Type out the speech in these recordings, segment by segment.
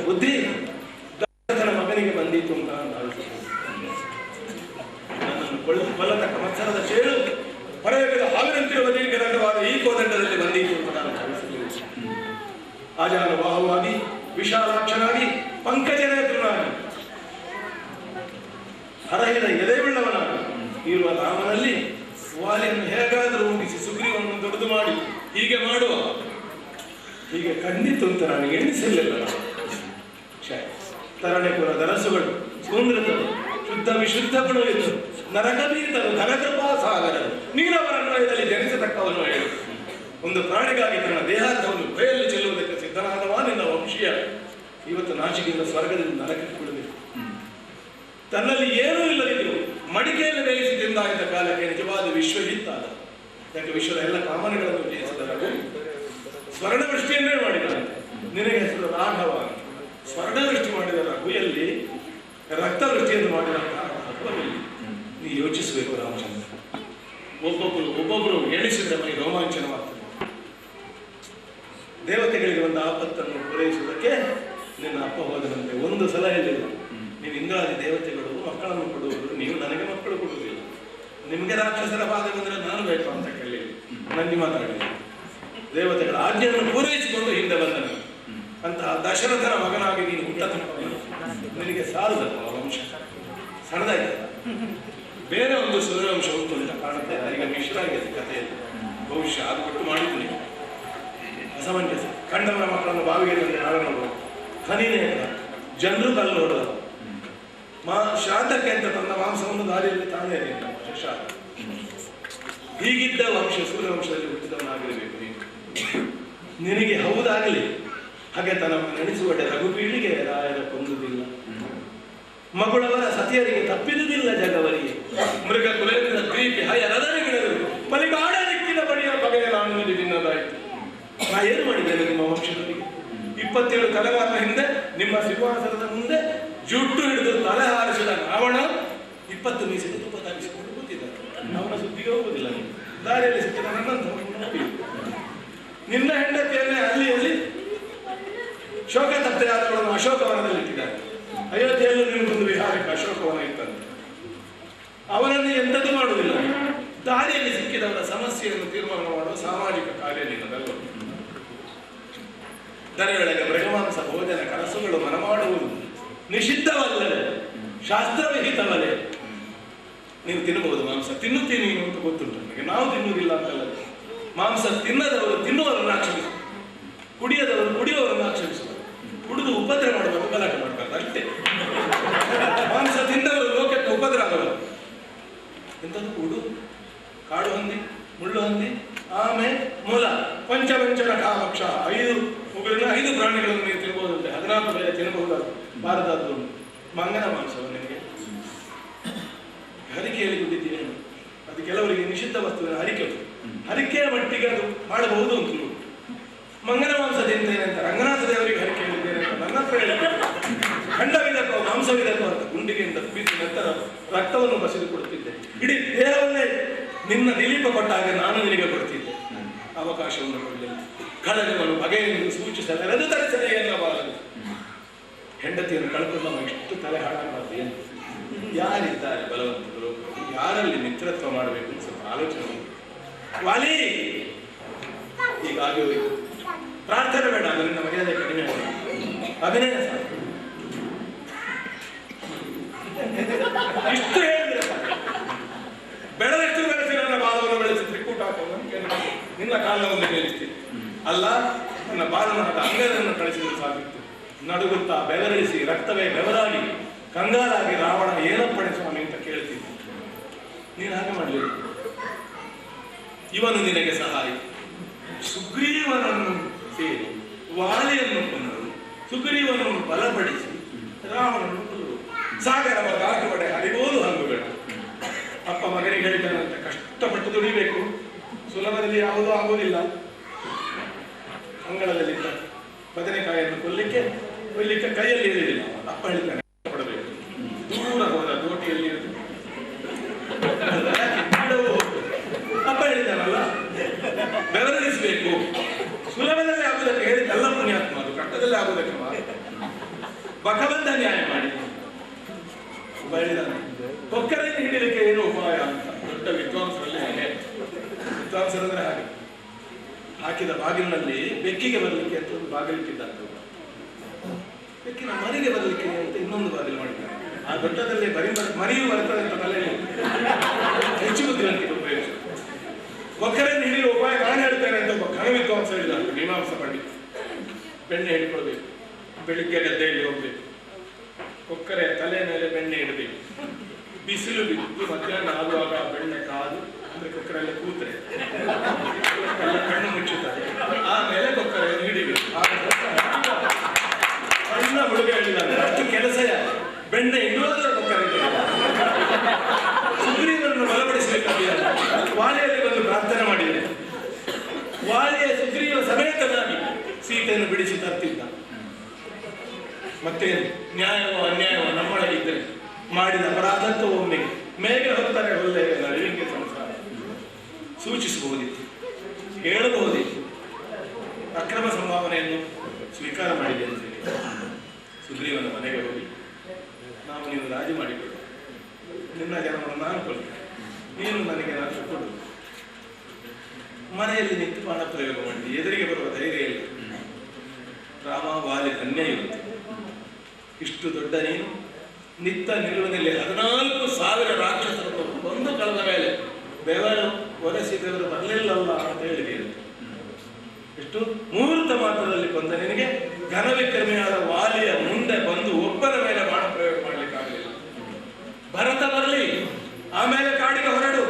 ಬುದ್ಧಿ ದಶರಥನ ಮಗನಿಗೆ ಬಂದಿತ್ತು ಅಂತ ನನ್ನನ್ನು ಕೊಲ್ಲತಕ್ಕ ಮತ್ಸರದ ಚೇಳು ಪರವೆಗಳ ಹಾವಿನಂತಿರುವ ದೀರ್ಘದಂಡವಾದ ಈ ಕೋದಂಡದಲ್ಲಿ ಬಂದಿತ್ತು ಅಂತ ನಾನು ಭಾವಿಸಲಿಲ್ಲ. ಆಜಾನುಬಾಹುವಾಗಿ ವಿಶಾಲಾಕ್ಷನಾಗಿ ಪಂಕಜನೇತ್ರನಾಗಿ ಹರಹಿದ ಎದೆಯುಳ್ಳವನಾಗಿ ಇರುವ ರಾಮನಲ್ಲಿ ವಾಲಿಯನ್ನು ಹೇಗಾದರೂ ಮುಗಿಸಿ ಸುಗ್ರೀವನ್ನು ದೊಡ್ಡದು ಮಾಡಿ ಹೀಗೆ ಮಾಡುವ ಹೀಗೆ ಖಂಡಿತು ಅಂತ ನಾನು ಎಣಿಸಲಿಲ್ಲ. ತರಣೆಪುರ ದರಸುಗಳು ಸುಂದರತರು ಶುದ್ಧ ವಿಶುದ್ಧ ಗುಣವಿದ್ದರು ನರಕಬೀತರು ಧನಕೃಪಾ ಸಾಗರರು ನೀರವರ ಅನ್ವಯದಲ್ಲಿ ಜನಿಸತಕ್ಕವನು ಹೇಳು. ಒಂದು ಪ್ರಾಣಿಗಾಗಿ ತನ್ನ ದೇಹಾರ್ಥವನ್ನು ಭಯಲ್ಲಿ ಚೆಲ್ಲುವುದಕ್ಕೆ ಸಿದ್ಧನಾದವ ನಿನ್ನ ವಂಶೀಯ ಇವತ್ತು ನಾಚಿಕೆಯಿಂದ ಸ್ವರ್ಗದಿಂದ ನರಕಕ್ಕೆ ಬಿಡಬೇಕು. ತನ್ನಲ್ಲಿ ಏನೂ ಇಲ್ಲದಿದ್ರು ಮಡಿಕೆಯನ್ನು ಬೇಯಿಸಿ ತಿಂದಾಗಿದ್ದ ಕಾಲಕ್ಕೆ ನಿಜವಾದ ವಿಶ್ವಜಿತ್ತಾದ. ಯಾಕೆ ವಿಶ್ವದ ಎಲ್ಲ ಕಾಮನೆಗಳನ್ನು ಜಯಿಸಿದ ಸ್ವರ್ಣವೃಷ್ಟಿಯನ್ನೇ ಮಾಡಿದ್ದಾನೆ. ನಿನಗೆ ಹೆಸರು ರಾಘವ. ಸ್ವರ್ಣವೃಷ್ಟಿ ಮಾಡಿದ ರಘುಯಲ್ಲಿ ರಕ್ತವೃಷ್ಟಿಯನ್ನು ಮಾಡಿದಂತಹ ರಘುವಲ್ಲಿ ನೀ ಯೋಚಿಸಬೇಕು ರಾಮಚಂದ್ರ. ಒಬ್ಬೊಬ್ಬರು ಎಣಿಸಿದ ಮೈ ರೋಮಾಂಚನವಾಗ್ತದೆ. ದೇವತೆಗಳಿಗೆ ಒಂದು ಆಪತ್ತನ್ನು ಪೂರೈಸುವುದಕ್ಕೆ ನಿನ್ನ ಅಪ್ಪ ಹೋದನಂತೆ ಒಂದು ಸಲ ಹೇಳಿಲ್ಲ, ನೀವು ಇಂದ್ರಾದಿ ದೇವತೆಗಳು ಮಕ್ಕಳನ್ನು ಕೊಡುವುದು, ನೀವು ನನಗೆ ಮಕ್ಕಳು ಕೊಡುವುದಿಲ್ಲ, ನಿಮಗೆ ರಾಕ್ಷಸರ ಬಾಧ ಬಂದರೆ ನಾನು ಬೇಕು ಅಂತ ಕೇಳಿ ನನಗೆ ಮಾತಾಡಿಲ್ಲ. ದೇವತೆಗಳ ಆಜ್ಞೆಯನ್ನು ಪೂರೈಸಿಕೊಂಡು ಹಿಂದೆ ಬಂದನು. ಅಂತಹ ದಶರಥನ ಮಗನಾಗಿ ನೀನು ಹುಟ್ಟತಕ್ಕ ನಿನಗೆ ಸಾಲದಪ್ಪ ವಂಶ ಸಣ್ಣದಾಯ್ತು. ಬೇರೆ ಒಂದು ಸೂರ್ಯವಂಶ ಉಂಟು ಅಂತ ಕಾಣುತ್ತೆ. ಈಗ ಮಿಶ್ರ ಆಗಿದೆ ಕಥೆಯಲ್ಲಿ. ಭವಿಷ್ಯ ಅದು ಬಿಟ್ಟು ಮಾಡಿದ್ದು ನೀವು ಅಸಮಂಜಸ. ಕಂಡವರ ಮಕ್ಕಳನ್ನು ಬಾವಿಗೆ ತಂದು ನಾಳೆ ನೋಡುವ ಹನಿನೇ ಜನರು ಕಲ್ಲು ನೋಡುವ ಶ್ರಾದ್ದಕ್ಕೆ ಅಂತ ತನ್ನ ಮಾಂಸವನ್ನು ದಾರಿಯಲ್ಲಿ ತಾನೇ ಶ್ರಾದ್ದ. ಹೀಗಿದ್ದ ವಂಶ ಸೂರ್ಯವಂಶದಲ್ಲಿ ಹುಟ್ಟಿದವನಾಗಿರಬೇಕು ನೀನು. ನಿನಗೆ ಹೌದಾಗಲಿ ಹಾಗೆ ತನ್ನ ನೆನೆಸುವಡೆ ರಘುಪೀಳಿಗೆ ರಾಯರ ಕೊಂದುದಿಲ್ಲ, ಮಗುಳವರ ಸತಿಯರಿಗೆ ತಪ್ಪಿದುದಿಲ್ಲ ಜಗವರಿಗೆ. ಮೃಗ ಕುಲೇಂದ್ರ ಪ್ರೀತಿ ಹಯರದರಿಗಿಡರು ಮಲಿಗಾಡ ದಿಕ್ಕಿನ ಬಳಿಯ ಬಗೆಯ ನಾನು ನಿನ್ನದಾಯಿತು. ನಾ ಏನು ಮಾಡಿದ್ದೇನೆ ನಿಮ್ಮ ವಂಶದವರಿಗೆ? 27 ತಲೆಮಾರಿನ ಹಿಂದೆ ನಿಮ್ಮ ಸಿಂಹಾಸನದ ಮುಂದೆ ಜುಟ್ಟು ಹಿಡಿದು ತಲೆ ಹಾರಿಸಿದ ರಾವಣ 20 ಮೀಸಲು ತುಪ್ಪ ತಾಗಿಸಿಕೊಂಡು ಕೂತಿದ್ದಾರೆ. ಅವನ ಸುದ್ದಿಗೆ ಹೋಗುವುದಿಲ್ಲ. ನೀವು ದಾರಿಯಲ್ಲಿ ಸಿಕ್ಕಿದ ನನ್ನಂತ ನಿನ್ನ ಹೆಂಡತಿಯನ್ನೇ ಅಲ್ಲಿ ಶೋಕ ತಪ್ತೆಯಾದವಳನ್ನು ಅಶೋಕವನದಲ್ಲಿ ಇಟ್ಟಿದ್ದಾರೆ. ಅಯೋಧ್ಯೆಯಲ್ಲೂ ನಿಮಗೊಂದು ವಿಹಾರಕ್ಕೆ ಅಶೋಕವನ ಇತ್ತಂತೆ. ಅವನನ್ನು ಎಂಥದ್ದು ಮಾಡುವುದಿಲ್ಲ. ದಾರಿಯಲ್ಲಿ ಸಿಕ್ಕಿದವರ ಸಮಸ್ಯೆಯನ್ನು ತೀರ್ಮಾನ ಮಾಡುವ ಸಾಮಾಜಿಕ ಕಾರ್ಯ ನಿನ್ನದಲ್ಲ. ದರೆಯೊಳಗೆ ಮೃಗಮಾಂಸ ಭೋಜನ ಕನಸುಗಳು ಮನಮಾಡುವುದು ನಿಷಿದ್ಧವಲ್ಲದೆ ಶಾಸ್ತ್ರವಿಹಿತವಲ್ಲೇ. ನೀವು ತಿನ್ನಬಹುದು ಮಾಂಸ, ತಿನ್ನುತ್ತೀನಿ ನೀನು ಅಂತ ಗೊತ್ತುಂಟು ನನಗೆ. ನಾವು ತಿನ್ನುವುದಿಲ್ಲ ಅಂತಲ್ಲ. ಮಾಂಸ ತಿನ್ನದವರು ತಿನ್ನುವವರನ್ನು ಆಕ್ಷೇಪಿಸುವರು, ಕುಡಿಯದವರು ಕುಡಿಯುವವರನ್ನು ಆಕ್ಷೇಪಿಸುವರು. ಕುಡಿದು ಉಪದ್ರ ಮಾಡಬೇಕು, ಗಲಾಟೆ ಮಾಡಬಾರ್ದು ಅಷ್ಟೇ. ಮಾಂಸ ತಿಂದವರು ಲೋಕಕ್ಕೆ ಉಪದ್ರ ಆಗಲ್ಲ. ಎಂಥದ್ದು ಕೂಡು, ಕಾಡು ಹಂದಿ, ಮುಳ್ಳು ಹಂದಿ, ಆಮೆ, ಮೊಲ, ಪಂಚಪಂಚನ ಕಾಪಕ್ಷ 5 ಪ್ರಾಣಿಗಳನ್ನು ನೀವು ತಿನ್ಬಹುದಂತೆ. 14 ಬೇರೆ ತಿನ್ನಬಹುದಾದ ಬಾರದಾದ್ದು ಮಂಗನ ಮಾಂಸವು ನಿಮಗೆ ಹರಿಕೆಯಲ್ಲಿ ದುಡ್ಡಿದ್ದೀವಿ. ಅದು ಕೆಲವರಿಗೆ ನಿಷಿದ್ಧ ವಸ್ತುವಿನ ಹರಿಕೆಯ ಮಟ್ಟಿಗೆ ಅದು ಮಾಡಬಹುದು ಅಂತ. ಮಂಗನ ಮಾಂಸ ತಿಂತೇನೆ ಅಂತ ರಂಗನಾಥ ದೇವರಿಗೆ ಹರಿಕೆ ಹೇಳಿದ್ದೇನೆ ಅಂತ ನನ್ನ ಹತ್ರ ಹೇಳಿದ್ದೇನೆ. ಖಂಡವಿದಕ್ಕೋ ಮಾಂಸವಿದಕ್ಕೋ ಅಂತ ಗುಂಡಿಗೆಯಿಂದ ಬಿದ್ದು ನಂತರ ರಕ್ತವನ್ನು ಬಸಿದು ಕೊಡುತ್ತಿದ್ದೆ. ಇಡೀ ದೇಹವನ್ನೇ ನಿನ್ನ ನಿಲೀಪ ಕೊಟ್ಟಾಗ ನಾನು ನಿನಗೆ ಕೊಡ್ತಿದ್ದೆ. ಅವಕಾಶವನ್ನು ಕೊಡಲಿಲ್ಲ. ಕಳಗವನ್ನು ಬಗೆಯನ್ನು ಸೂಚಿಸಲೆರದು ತರಿಸಲೇ ಎನ್ನಬಾರದು. ಹೆಂಡತಿಯನ್ನು ಕಳ್ಕೊಂಡು ಎಷ್ಟು ತಲೆ ಹಾಳಾಗಬಾರ್ದು. ಏನು ಯಾರಿದ್ದಾರೆ ಬಲವಂತರು, ಯಾರಲ್ಲಿ ಮಿತ್ರತ್ವ ಮಾಡಬೇಕು ಅಂತ ಸ್ವಲ್ಪ ಆಲೋಚನೆ. ವಾಲಿ ಹೀಗಾಗಿ ಹೋಯಿತು. ಪ್ರಾರ್ಥನೆ ಬೇಡ, ಅದರಿಂದ ಮರ್ಯಾದೆ ಕಡಿಮೆ ಆಗ ಅಭಿನಯ ಸಾಕು. ಇಷ್ಟು ಹೇಳಿದ್ರೆ ಬೆಳೆದಷ್ಟು ಬೆಳೆಸಿ ನನ್ನ ಬಾಲವನ್ನು ಬೆಳೆಸಿ ತ್ರಿಕೂಟ ಹಾಕೋದು ನಿನ್ನ ಕಾಲವನ್ನು ಮೇಲಿಸ್ತೀನಿ. ಅಲ್ಲ, ನನ್ನ ಬಾಲನಾದ ಅಂಗದನ್ನು ಕಳಿಸಿದ್ರು ಸಾಗಿತ್ತು. ನಡುಗುತ್ತಾ ಬೆವರಿಸಿ ರಕ್ತವೇ ಬೆವರಾಗಿ ಕಂಗಾಲಾಗಿ ರಾವಣ ಏನಪ್ಪಣೆ ಸ್ವಾಮಿ ಅಂತ ಕೇಳ್ತೀನಿ. ನೀನು ಹಾಗೆ ಮಾಡಲಿಲ್ಲ. ಇವನು ನಿನಗೆ ಸಹಾಯ. ಸುಗ್ರೀವನನ್ನು ಸೇರಿ ವಾಲಿಯನ್ನು ಕೊಂದರು, ಸುಗ್ರೀವನನ್ನು ಬಲಪಡಿಸಿ ರಾವಣನು ಕೊಲ್ಲುವುದು. ಸಾಗರವ ದಾಟುವಡೆ ಹರಿಬೋದು ಹಂಗುಗಳು. ಅಪ್ಪ ಮಗನಿಗೆ ಹೇಳಿದ್ದಾನಂತೆ, ಕಷ್ಟಪಟ್ಟು ದುಡಿಬೇಕು, ಸುಲಭದಲ್ಲಿ ಯಾವುದೂ ಆಗುವುದಿಲ್ಲ. ಅಂಗಳದಲ್ಲಿ ಬದನೆಕಾಯಿಯನ್ನು ಕೊಲ್ಲಿಕ್ಕೆ ಕೈಯಲ್ಲಿ ಇರಲಿಲ್ಲ. ಅಪ್ಪ ಹೇಳಿದ್ದಾನೆ ಕೊಡಬೇಕು. ದೂರ ಹೋದ ದೋಟಿಯಲ್ಲಿ ಅಪ್ಪ ಹೇಳಿದ್ದಾನಲ್ಲ, ಬೆವರಿಸಬೇಕು. ಸುಲಭದಲ್ಲಿ ಆಗುವುದಕ್ಕೆ ಹೇಳಿದ್ದಲ್ಲ ಪುಣ್ಯಾತ್ಮ, ಅದು ಕಟ್ಟದಲ್ಲಿ ಆಗುವುದಕ್ಕೆ ಬಕಬಂಧ ನ್ಯಾಯ ಮಾಡಿ ಬಳಿದಾನೆ. ಕೊಕ್ಕರೆಯನ್ನು ಹಿಡಿಲಿಕ್ಕೆ ಏನು ಉಪಾಯ ಅಂತ ದೊಡ್ಡ ವಿದ್ವಾಂಸರಲ್ಲಿ ವಿದ್ವಾಂಸರಂದ್ರೆ ಹಾಗೆ ಹಾಕಿದ ಬಾಗಿಲಿನಲ್ಲಿ ಬೆಕ್ಕಿಗೆ ಬರಲಿಕ್ಕೆ ಅಂತ ಒಂದು ಬಾಗಿಲಿಟ್ಟಿದ್ದಾರೆ. ಬೆಕ್ಕಿನ ಮರಿಗೆ ಬರಲಿಕ್ಕೆ ಅಂತ ಇನ್ನೊಂದು ಬಾಗಿಲು ಮಾಡಿದ್ದಾರೆ. ಆ ದೊಡ್ಡದಲ್ಲಿ ಮರಿಯು ಬರ್ತದೆ ಅಂತ ತಲೆಯಲ್ಲಿ ಹೆಚ್ಚು ಬುದ್ಧಿವಂತಿಕೆ ಉಪಯೋಗಿಸ. ಕೊಕ್ಕರೆಯನ್ನು ಹಿಡಿಯುವ ಉಪಾಯ ನಾನು ಹೇಳ್ತೇನೆ ಅಂತ ಒಬ್ಬ ಘನ ವಿದ್ವಾಂಸ ಹೇಳಿದ್ದಾರೆ, ಮೀಮಾಂಸ ಪಂಡಿತ. ಬೆಣ್ಣೆ ಹಿಡ್ಕೊಳ್ಬೇಕು, ಬೆಳಿಗ್ಗೆ ಗದ್ದೆಯಲ್ಲಿ ಹೋಗ್ಬೇಕು, ಕೊಕ್ಕರೆಯ ತಲೆ ಮೇಲೆ ಬೆಣ್ಣೆ ಇಡಬೇಕು, ಬಿಸಿಲು ಬಿದ್ದು ಮಧ್ಯಾಹ್ನ ಆಗುವಾಗ ಬೆಣ್ಣೆ ಕಾದು ಅಂದ್ರೆ ಕೊಕ್ಕರೆಲ್ಲ ಕೂತ್ರೆ ಎಲ್ಲ ಕಣ್ಣು ಮುಚ್ಚುತ್ತದೆ. ಆಮೇಲೆ ಕೊಕ್ಕರೆಯನ್ನು ಹಿಡಿಬೇಕು. ಸಣ್ಣ ಹುಡುಗ ಹೇಳಿದ್ದಾರೆ, ಅಷ್ಟು ಕೆಲಸ ಯಾರು ಬೆಣ್ಣೆ ಇಡುವುದರ ಕೊಕ್ಕರೆ ಸುಗ್ರೀವನನ್ನು ಬಲಪಡಿಸಬೇಕಾಗಿದೆ. ವಾಲಿಯಲ್ಲಿ ಬಂದು ಪ್ರಾರ್ಥನೆ ಮಾಡಿದೆ. ವಾಲಿಯ ಸುಗ್ರೀವ ಸಮೇತನಾಗಿ ಸೀತೆಯನ್ನು ಬಿಡಿಸಿ ತರ್ತಿದ್ದ. ಮತ್ತೇನು ನ್ಯಾಯವೋ ಅನ್ಯಾಯವೋ ನಮ್ಮೊಳಗಿದ್ದರೆ ಮಾಡಿದ ಅಪರಾಧಕ್ಕೂ ಒಮ್ಮೆ ಮೇಗೆ ಹೊತ್ತಾರೆ ಒಳ್ಳೆಯ ನಡುವಿಗೆ ಸಂಸಾರ ಸೂಚಿಸಬಹುದಿತ್ತು, ಹೇಳಬಹುದಿತ್ತು. ಅಕ್ರಮ ಸಂಭಾವನೆಯನ್ನು ಸ್ವೀಕಾರ ಮಾಡಿದೆ ಅಂತ ಸುಗ್ರೀವನ ಮನೆಗೆ ಹೋಗಿ, ನಾವು ನೀನು ರಾಜಿ ಮಾಡಿಕೊಡು, ನಿನ್ನ ಜನವನ್ನು ನಾನು ಕೊಡ್ತೇನೆ, ನೀನು ನನಗೆ ರಾಜ್ಯ ಕೊಡು. ಮನೆಯಲ್ಲಿ ನಿಂತು ಬಾಣ ಪ್ರಯೋಗ ಮಾಡಿ ಎದುರಿಗೆ ಬರುವ ಧೈರ್ಯ ಇಲ್ಲ. ರಾಮ ವಾಲಿ ಧನ್ಯ ಇರುತ್ತೆ. ಇಷ್ಟು ದೊಡ್ಡ ನೀನು ನಿತ್ತ ನಿಲುವಿನಲ್ಲಿ 14,000 ರಾಕ್ಷಸರನ್ನು ಒಂದು ಕಳೆದ ಮೇಲೆ ಬೆವರು ಒರೆಸಿದವರು ಬರಲಿಲ್ಲಲ್ಲ ಅಂತ ಹೇಳಿದೆ. ಎಷ್ಟು ಮುಹೂರ್ತ ಮಾತ್ರದಲ್ಲಿ ಕೊಂದ ನಿನಗೆ ಘನವಿಕ್ರಮಿಯಾದ ವಾಲಿಯ ಮುಂದೆ ಬಂದು ಒಬ್ಬರ ಮೇಲೆ ಬಾಣ ಪ್ರಯೋಗ ಮಾಡಲಿಕ್ಕಾಗಲಿಲ್ಲ. ಭರತ ಬರಲಿ, ಆಮೇಲೆ ಕಾಡಿಗೆ ಹೊರಡು.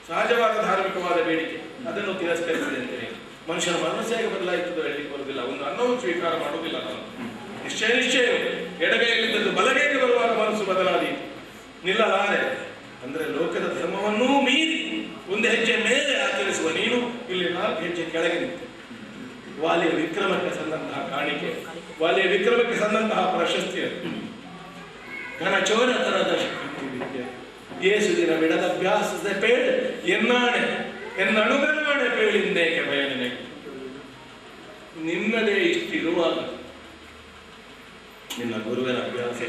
ಸಹಜವಾದ ಧಾರ್ಮಿಕವಾದ ಬೇಡಿಕೆ, ಅದನ್ನು ತಿರಸ್ಕರಿಸಿದೆ ಅಂತೇಳಿ ಮನುಷ್ಯನ ಮನಸ್ಸು ಹೇಗೆ ಬದಲಾಯಿತದೋ ಹೇಳಲಿಕ್ಕೆ ಬರುವುದಿಲ್ಲ. ಒಂದು ಅನ್ನವೂ ಸ್ವೀಕಾರ ಮಾಡುವುದಿಲ್ಲ ನಾನು. ನಿಶ್ಚಯ ಎಡಗೈಯಲ್ಲಿದ್ದದ್ದು ಬಲಗೈಗೆ ಬರುವಾಗ ಮನಸ್ಸು ಬದಲಾದೀತು. ನಿಲ್ಲಲಾರೆ ಅಂದ್ರೆ ಲೋಕದ ಧರ್ಮವನ್ನೂ ಮೀರಿ ಒಂದು ಹೆಜ್ಜೆ ಮೇಲೆ ಆಚರಿಸುವ ನೀನು ಇಲ್ಲಿ 4 ಹೆಜ್ಜೆ ಕೆಳಗೆ ನಿಂತು. ವಾಲಿಯ ವಿಕ್ರಮಕ್ಕೆ ಸಂದಂತಹ ಕಾಣಿಕೆ, ವಾಲಿಯ ವಿಕ್ರಮಕ್ಕೆ ಸಂದಂತಹ ಪ್ರಶಸ್ತಿ, ಘನ ಚೋರ ತರದ ವಿದ್ಯೆ, ಏಸು ದಿನ ಬಿಡದಭ್ಯಾಸದ ಪೇಳೆ ಎನ್ನಾಣೆ ಎನ್ನಣುಗನಾಣೆ ಪೇಳಿಂದೇಕೆ ಬಯಣನೆ. ನಿನ್ನದೇ ಇಷ್ಟಿರುವಾಗ ನಿನ್ನ ಗುರುವಿನ ಅಭ್ಯಾಸ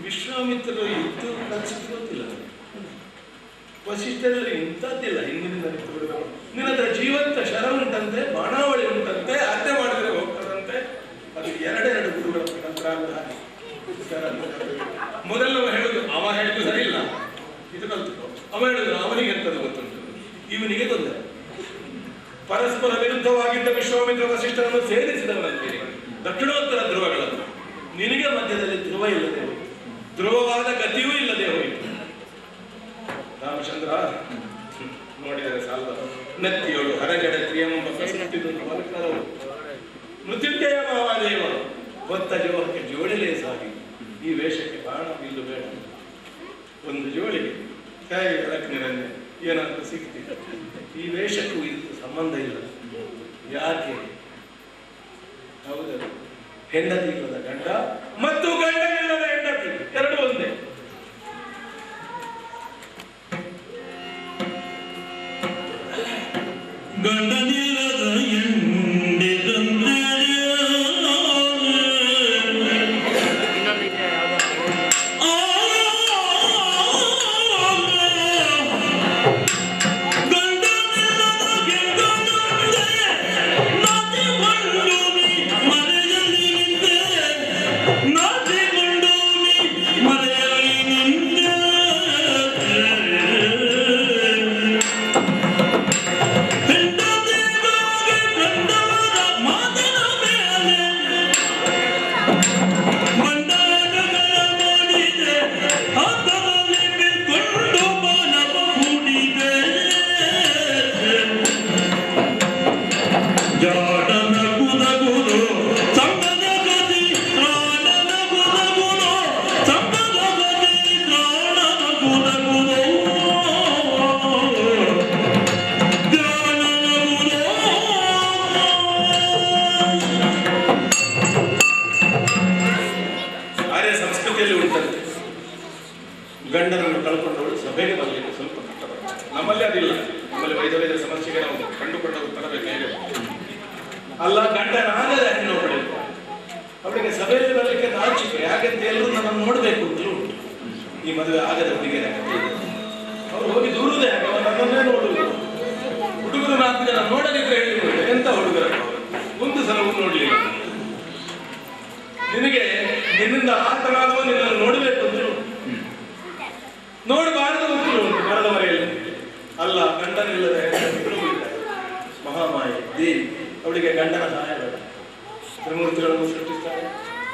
ವಿಶ್ವಾಮಿತ್ರರು ಇದ್ದು ಕಲಿಸಿದ್ದು ಗೊತ್ತಿಲ್ಲ, ವಸಿಷ್ಠರಲ್ಲಿ ಇಂಥದ್ದಿಲ್ಲ. ಹಿಂದಿನಿಂದ ನಿನ್ನ ಜೀವಂತ ಶರ ಉಂಟಂತೆ, ಬಾಣಾವಳಿ ಉಂಟಂತೆ, ಆಜ್ಞೆ ಮಾಡಿದ್ರೆ ಹೋಗ್ತದಂತೆ. ಅದು 2 ಗುರುಗಳ ನಂತರ ಮೊದಲವ ಹೇಳುದು ಅವ ಹೇಳಿದ್ದು ಸರಿ ಇಲ್ಲ, ಇದು ಕಲ್ತು ಅವ ಹೇಳಿದ್ರು ಅವನಿಗೆ ಎಂತದ್ದು ಗೊತ್ತುಂಟು, ಇವನಿಗೆ ತೊಂದರೆ. ಪರಸ್ಪರ ವಿರುದ್ಧವಾಗಿದ್ದ ವಿಶ್ವಾಮಿತ್ರ ವಸಿಷ್ಠರನ್ನು ಸೇರಿಸಿದವರಂತೆ ದಕ್ಷಿಣೋತ್ತರ ಧ್ರುವಗಳನ್ನು. ನಿನಗೆ ಮಧ್ಯದಲ್ಲಿ ಧ್ರುವ ಇಲ್ಲದೆ ಹೋಯಿತು, ಧ್ರುವವಾದ ಗತಿಯೂ ಇಲ್ಲದೆ ಹೋಯಿತು. ರಾಮಚಂದ್ರ ನೋಡಿದರೆ ಸಾಲ ನೆತ್ತಿಯೋಳು ಹರಗಡೆ ತ್ರಿಯಂಬ ಮೃತ್ಯುಂಜಯ ಮಹಾದೇವ ಹೊತ್ತ ಜೀವಕ್ಕೆ ಜೋಡಿಲೇ ಸಾಗಿ. ಈ ವೇಷಕ್ಕೆ ಬಾಣ ಬಿಲ್ಲು ಬೇಡ, ಒಂದು ಜೋಳಿಗೆ ಹೇಗೆ ಬೆಳಕು ನಿರಂಜನೆ ಏನಾದರೂ ಸಿಗ್ತಿದೆ. ಈ ವೇಷಕ್ಕೂ ಇದು ಸಂಬಂಧ ಇಲ್ಲ. ಯಾಕೆ? ಹೌದಲ್ಲ, ಹೆಂಡತಿ ಇಲ್ಲದ ಗಂಡ ಮತ್ತು ಗಂಡನಿಲ್ಲದ ಹೆಂಡತಿ ಎರಡು ಒಂದೇ. ಗಂಡನಿಲ್ಲದ ಎಂಡಿದಂತೆ ಗಂಡನನ್ನು ಕಳ್ಕೊಂಡವಳು ಸಭೆಗೆ ಬರಲಿಕ್ಕೆ ಸ್ವಲ್ಪ ಕಷ್ಟಪಡ್ತಾರೆ. ನಮ್ಮಲ್ಲಿ ಅದಿಲ್ಲ. ನಮ್ಮಲ್ಲಿ ವೈದ್ಯ ಸಮಸ್ಯೆಗೆ ನಾವು ಕಂಡುಕೊಂಡ ಉತ್ತರ ಬೇಕು. ಹೇಗೆ ಅಲ್ಲ, ಗಂಡನಾಗದ ಹೆಣ್ಣು ಪಡೆಯುತ್ತಾರೆ. ಅವಳಿಗೆ ಸಭೆಯಲ್ಲಿ ಬರಲಿಕ್ಕೆ ನಾಚಿಕೆ. ಯಾಕೆಂತ ಎಲ್ಲರೂ ನನ್ನನ್ನು ನೋಡಬೇಕು ಅಂತಲೂ ಉಂಟು. ಈ ಮದುವೆ ಆಗದ ಹುಡುಗಿಯರ ಕಥೆ. ಅವ್ರು ಹೋಗಿ ದೂರುದೇ ಹಾಗೆ ನನ್ನನ್ನೇ ನೋಡುವುದು. ಹುಡುಗರು 4 ಜನ ನೋಡಲಿಕ್ಕೆ ಹೇಳಿದ್ರು, ಎಂತ ಹುಡುಗರ ಒಂದು ಸಲವೂ ನೋಡ್ಲಿಲ್ಲ. ನಿನಗೆ ನಿನ್ನಿಂದ ಆತನಾದವ ನಿನ್ನನ್ನು ನೋಡಬೇಕು ಅಂದ್ರು ನೋಡಬಾರದು ಅಂತಲೂ ಉಂಟು. ಮರದ ಮರೆಯಲ್ಲಿ ಅಲ್ಲ, ಗಂಡನಿಲ್ಲದೆ ಮಹಾಮಾಯೆ ದೇವಿ. ಅವಳಿಗೆ ಗಂಡನ ಸಹಾಯ ಬೇಡ. ತ್ರಿಮೂರ್ತಿಗಳನ್ನು ಸೃಷ್ಟಿಸ್ತಾರೆ.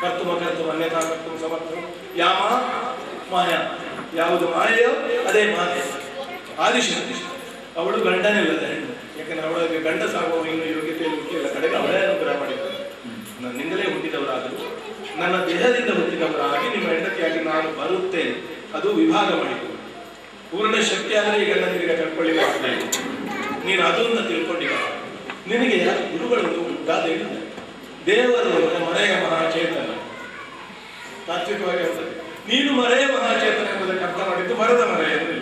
ಕರ್ತುಮ ಕರ್ತುಮ ಅನ್ಯಥಾ ಕರ್ತುಮ ಸಮರ್ಥ ಯಾಮ ಮಾಯಾ. ಯಾವುದು ಮಾಯೆಯೋ ಅದೇ ಮಾತೆ ಆದಿಶಕ್ತಿ. ಅವಳು ಗಂಡನಿಲ್ಲದೆ ಹೆಣ್ಣು. ಯಾಕಂದ್ರೆ ಅವಳಿಗೆ ಗಂಡ ಸಾಗುವ ಇನ್ನು ಯೋಗ್ಯತೆಯಲ್ಲಿ ಹುಟ್ಟಿಲ್ಲ. ಕಡೆಗೆ ಅವಳೇ ಅನುಗ್ರಹ ಮಾಡಿದ್ದಾರೆ. ನನ್ನಿಂದಲೇ ಹುಟ್ಟಿದವರಾದರು, ನನ್ನ ದೇಹದಿಂದ ಹುಟ್ಟಿದವರಾಗಿ ನಿಮ್ಮ ಹೆಂಡತಿಯಾಗಿ ನಾನು ಬರುತ್ತೇನೆ. ಅದು ವಿಭಾಗ ಮಾಡಿದ್ದು. ಪೂರ್ಣ ಶಕ್ತಿ ಆದರೆ ಈ ಗಂಡನಿಗೆ ಕರ್ಕೊಳ್ಳಿಕ್ಕೆ ನೀನು ಅದನ್ನು ತಿಳ್ಕೊಂಡಿಲ್ಲ. ನಿನಗೆ ಯಾರು ಗುರುಗಳನ್ನು ಉಂಟಾದ ದೇವರು ಮರೆಯ ಮಹಾಚೇತನ. ತಾತ್ವಿಕವಾಗಿ ಹೇಳ್ತದೆ, ನೀನು ಮರೆಯ ಮಹಾಚೇತನ ಎಂಬುದಕ್ಕೆ ಅರ್ಥ ಮಾಡಿದ್ದು ಮರದ ಮರೆಯಲ್ಲಿ.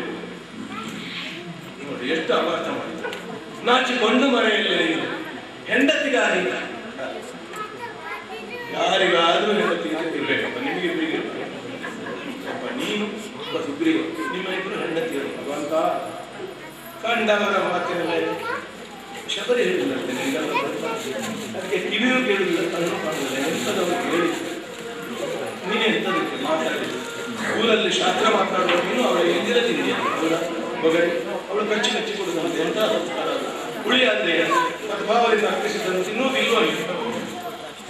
ನೋಡಿ ಎಷ್ಟು ಅಪಾರ್ಥ ಮಾಡಿದ್ದು. ನಾಚಿಕೊಂಡು ಮರೆಯಲ್ಲಿ ನೀನು ಹೆಂಡತಿಗಾಗಿ ಯಾರಿಗಾದ್ರೂ ಹೆಂಡತಿಗೆ ಇರ್ಬೇಕಪ್ಪ. ನಿಮಗೆ ಇಬ್ಬರಿಗಿರ್ಬೇಕು. ನೀನು ಒಬ್ಬ ಸುಗ್ರೀವ, ನಿಮ್ಮ ಇಬ್ಬರು ಹೆಂಡತಿಯರು. ಭಗವಂತ ಕಂಡವರ ಮಾತಿನ ಮೇಲೆ ಶಬರಿ ಹೇಳಿಲ್ಲ. ಅದಕ್ಕೆ ಕಿವಿಯೂ ಕೇಳಿಲ್ಲ, ಕಣ್ಣು ಕಾಣಲಿಲ್ಲ. ಎಂಥದವರು ಕೇಳಿ ನೀನು ಎಂಥದಕ್ಕೆ ಮಾತಾಡಿಲ್ಲ. ಊರಲ್ಲಿ ಶಾಸ್ತ್ರ ಮಾತಾಡುವ ನೀನು ಅವಳ ಎಂದಿರ ತಿಂದಿಯ ಅವಳ ಬಗಡಿ ಅವಳು ಕಚ್ಚಿ ಕಚ್ಚಿ ಕೊಡುದಂತೆ. ಎಂಥ ಸಂಸ್ಕಾರ ಉಳಿಯಾದ್ರೆ ಸದ್ಭಾವದಿಂದ ಅರ್ಪಿಸಿದ್ದನ್ನು ತಿನ್ನೋದು ಇಲ್ವೋ.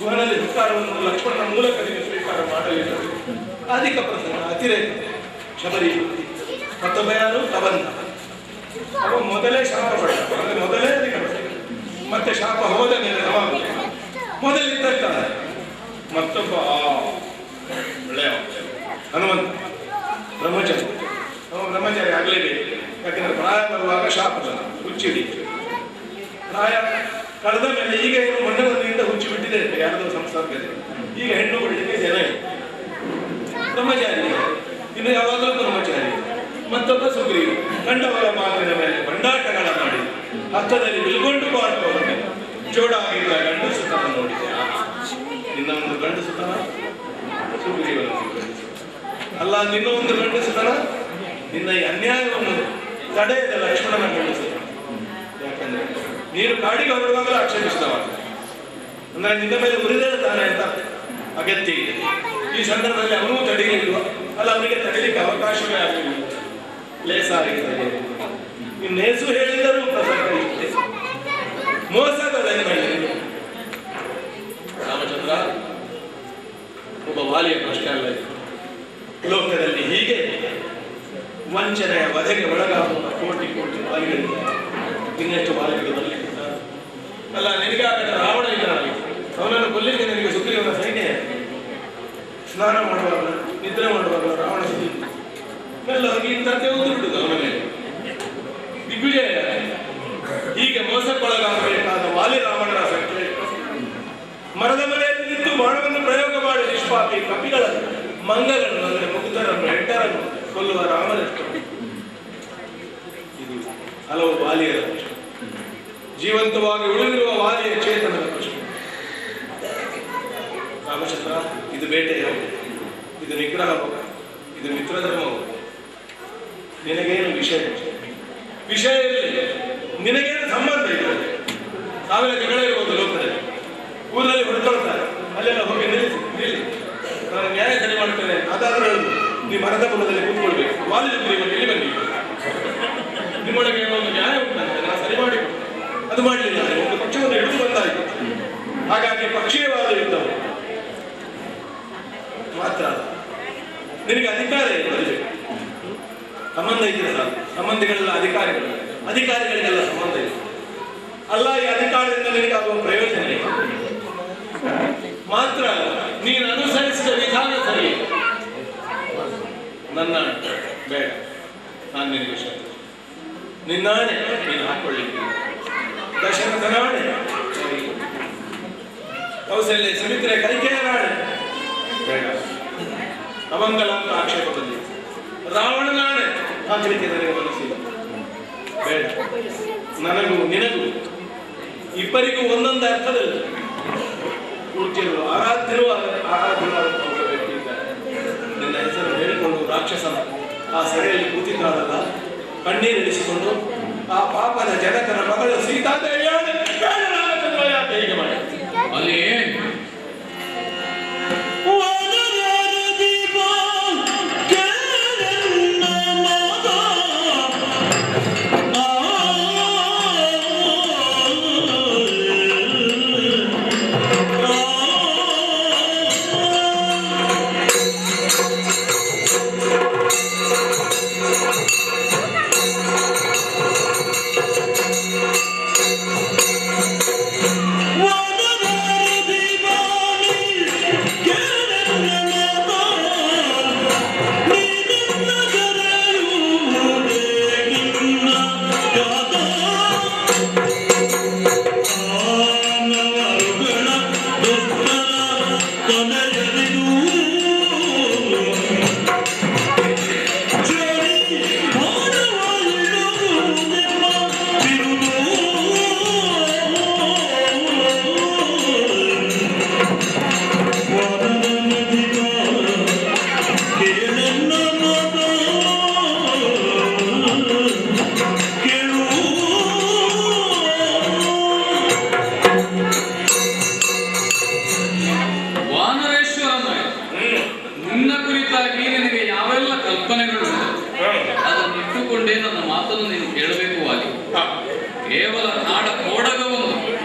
ಗುಹನಲ್ಲಿ ಹುಟ್ಟಾರವನ್ನು ಲಕ್ಷ್ಮಣನ ಮೂಲಕ ನೀವು ಸ್ವೀಕಾರ ಮಾಡಲಿಲ್ಲ. ಅಧಿಕ ಪ್ರಸಂಗ ಅತಿರೇಕ. ಶಬರಿ ಮತ್ತೊಬ್ಬ ಯಾರು ಕಬಂಧ. ಅವ ಮೊದಲೇ ಶಾಪ ಪಡ, ಅಂದ್ರೆ ಮೊದಲೇ ಅಧಿಕ ಪ್ರಸಂಗ. ಮತ್ತೆ ಶಾಪ ಹೋದ ಮೇಲೆ ಅವಾಗ ಮೊದಲಿದ್ದ ಮತ್ತೊಬ್ಬ ಒಳ್ಳೆಯ ಹನುಮಂತ ಬ್ರಹ್ಮಚಾರಿ. ಅವ ಬ್ರಹ್ಮಚಾರಿ ಆಗಲೇಬೇಕು. ಯಾಕಂದ್ರೆ ಪ್ರಾಯ ಬರುವಾಗ ಶಾಪ ಹುಚ್ಚಿಡಿ. ಪ್ರಾಯ ಕಳೆದ ಮೇಲೆ ಈಗ ಏನು ಮಣ್ಣನಿಂದ ಹುಚ್ಚಿ ಬಿಟ್ಟಿದೆ ಯಾರದೋ ಸಂಸರ್ಗದೆ. ಈಗ ಹೆಣ್ಣು ಬಿಡಲಿಕ್ಕೆ ಜನ ಬ್ರಹ್ಮಚಾರಿ. ಇನ್ನು ಯಾವಾಗಲೂ ಬ್ರಹ್ಮಚಾರಿ. ಮತ್ತೊಬ್ಬ ಸುಗ್ರೀವ. ಕಂಡವರ ಮಾತಿನ ಮೇಲೆ ಬಂಡಾಟಗಳ ಮಾಡಿ ಹತ್ತದಲ್ಲಿ ಬಿಲ್ಗೊಂಡು ಮಾಡುವವರಿಗೆ ಜೋಡಾಗಿದ್ದ ಗಂಡು ಸುತನ ನೋಡಿದೆ. ನಿನ್ನ ಒಂದು ಗಂಡು ಸುತನ ಸುಗ್ರೀವನ ಅಲ್ಲ, ನಿನ್ನ ಒಂದು ಗಂಡು ಸುತನ ನಿನ್ನ ಈ ಅನ್ಯಾಯವನ್ನು ತಡೆಯದ ಲಕ್ಷ್ಮಣನ ಗಂಡು ಸುತನ. ಯಾಕಂದ್ರೆ ನೀನು ಕಾಡಿಗೆ ಹೊರಡುವಾಗಲೂ ಆಕ್ಷೇಪಿಸಿದವ. ಅಂದ್ರೆ ನಿನ್ನ ಮೇಲೆ ಉರಿದೇಳ್ತಾನೆ ಅಂತ ಅಗತ್ಯ ಇದೆ. ಈ ಸಂದರ್ಭದಲ್ಲಿ ಅವನು ತಡೆಯಲಿಲ್ವ? ಅಲ್ಲ, ಅವನಿಗೆ ತಡೆಯಲಿಕ್ಕೆ ಅವಕಾಶವೇ ಆಗಲಿಲ್ಲ. ಲೇಸಾಗಿದೆ. ಇನ್ನೇಸು ಹೇಳಿದರೂ ಪ್ರಸಂಗ ಇಷ್ಟೇ. ಮೋಸದ ರಾಮಚಂದ್ರ ಒಬ್ಬ ವಾಲಿಯ ಪ್ರಶ್ನೆ ಅಲ್ಲ. ಲೋಕದಲ್ಲಿ ಹೀಗೆ ವಂಚನೆಯ ವಧೆಗೆ ಒಳಗಾಗುವ ಕೋಟಿ ಕೋಟಿ ವಾಲಿಗಳಿದ್ದಾರೆ. ಇನ್ನೆಷ್ಟು ವಾಲಿಗಳು ಬರಲಿಕ್ಕಿದ್ದಾರೆ. ಅಲ್ಲ, ನಿನಗಾಗದ ರಾವಣ ಇದ್ದಾನೆ. ಅವನನ್ನು ಕೊಲ್ಲಿಕ್ಕೆ ನಿನಗೆ ಸುಗ್ರೀವನ ಸೈನ್ಯ. ಸ್ನಾನ ಮಾಡುವಾಗ ನಿದ್ರೆ ಮಾಡುವಾಗ ರಾವಣ ಎಲ್ಲ ಹೋಗಿ ಇಂಥದ್ದೇ ಉದ್ದು ಬಿಡುದು ಅವನ ಮೇಲೆ. ದಿಗ್ವಿಜಯ. ಹೀಗೆ ಮೋಸಕ್ಕೊಳಗಾಗಬೇಕಾದ ವಾಲಿ ರಾವಣನ ಸಂಖ್ಯೆ. ಮರದ ಮನೆಯಲ್ಲಿ ನಿಂತು ಬಾಣವನ್ನು ಪ್ರಯೋಗ ಮಾಡಿ ನಿಷ್ಪಾಪಿ ಕಪಿಗಳನ್ನು, ಮಂಗಗಳನ್ನು, ಅಂದರೆ ಮುಗ್ಧರನ್ನು, ಹೆಂಡರನ್ನು ಕೊಲ್ಲುವ ರಾಮನಷ್ಟು. ಇದು ಹಲವು ವಾಲಿಯರ ಪ್ರಶ್ನೆ. ಜೀವಂತವಾಗಿ ಉಳಿದಿರುವ ವಾಲಿಯ ಚೇತನದ ಪ್ರಶ್ನೆ. ರಾಮಚಂದ್ರ, ಇದು ಬೇಟೆಯೋ, ಇದು ನಿಗ್ರಹವೋ, ಇದು ಮಿತ್ರಧರ್ಮವೋ? ನಿನಗೇನು ವಿಷಯ ಇರಲಿ, ನಿನಗೇನು ಸಂಬಂಧ ಇದೆ? ಸಾವಿರ ಜಗಳ ಇರ್ಬೋದು ಲೋಕದಲ್ಲಿ. ಊರಲ್ಲಿ ಹೊಡ್ಕೊಳ್ತಾರೆ, ಅಲ್ಲೆಲ್ಲ ಹೋಗಿ ನಿಲ್ಲಿ ನಾನು ನ್ಯಾಯ ಸರಿ ಮಾಡ್ತೇನೆ. ಅದಾದ್ರೂ ಹೇಳುದು, ನೀವು ಮರದ ಬುಡದಲ್ಲಿ ಕೂತ್ಕೊಳ್ಬೇಕು. ವಾಲಿ ಇಲ್ಲಿ ಬನ್ನಿ, ನಿಮ್ಮೊಳಗೆ ಒಂದು ನ್ಯಾಯ ಉಂಟಂತೆ, ನಾನು ಸರಿ ಮಾಡಿ ಅದು ಮಾಡಲಿಲ್ಲ. ಒಂದು ಪಕ್ಷವನ್ನು ಹಿಡಿದು ಬಂದಾಯಿತು. ಹಾಗಾಗಿ ಪಕ್ಷೀಯವಾದ ಯುದ್ಧವು ಮಾತ್ರ. ನಿನಗೆ ಅಧಿಕಾರ ಏನು? ಸಂಬಂಧ ಇದ್ರೆ ಸಾಕು. ಸಂಬಂಧಿಗಳೆಲ್ಲ ಅಧಿಕಾರಿಗಳಿಗೆಲ್ಲ ಸಂಬಂಧ ಇದೆ. ಅಲ್ಲ, ಈ ಅಧಿಕಾರದಿಂದ ನಿನಗಾಗುವ ಪ್ರಯೋಜನ ಇದೆ. ಮಾತ್ರ ನೀನು ಅನುಸರಿಸಿದ ವಿಧಾನ ಸರಿ. ನನ್ನ ಬೇಡ, ನಾನು ನಿನಗೆ ಶತ್ರು. ನಿನ್ನಾಣೆ ನೀನು ಹಾಕೊಳ್ಳಿಕ್ಕೆ. ದಶರಥನಾಣೆ, ಕೌಸಲ್ಯ ಸುಮಿತ್ರೆ ಕೈಕೇಯನಾಣೆ ಬೇಡ. ಅಮಂಗಲ ಅಂತ ಆಕ್ಷೇಪ ಬಂದಿದೆ. ರಾವಣನಾಣೆ ಹಾಕಲಿಕ್ಕೆ ನನಗೆ ಮನಸ್ಸಿಲ್ಲ, ಬೇಡ. ನನಗೂ ನಿನಗೂ ಇಬ್ಬರಿಗೂ ಒಂದೊಂದು ಅರ್ಥದಲ್ಲಿ ಪೂಜ್ಯರು ಆರಾಧ್ಯರು ಆರಾಧ್ಯವಾದಂತಹ ಒಬ್ಬ ವ್ಯಕ್ತಿ ಇದ್ದಾರೆ. ನಿನ್ನ ಹೆಸರು ಹೇಳಿಕೊಂಡು ರಾಕ್ಷಸನ ಆ ಸೆರೆಯಲ್ಲಿ ಕೂತಿದ್ದಾಳಲ್ಲ, ಕಣ್ಣೀರಿಳಿಸಿಕೊಂಡು ಆ ಪಾಪದ ಜನಕನ ಮಗಳು ಸೀತಾದೇವಿಯಾದ ಹೀಗೆ ಮಾಡಿ ಅಲ್ಲಿ ಕೇವಲ ನಾಡ ಕೋಡಗವನ್ನು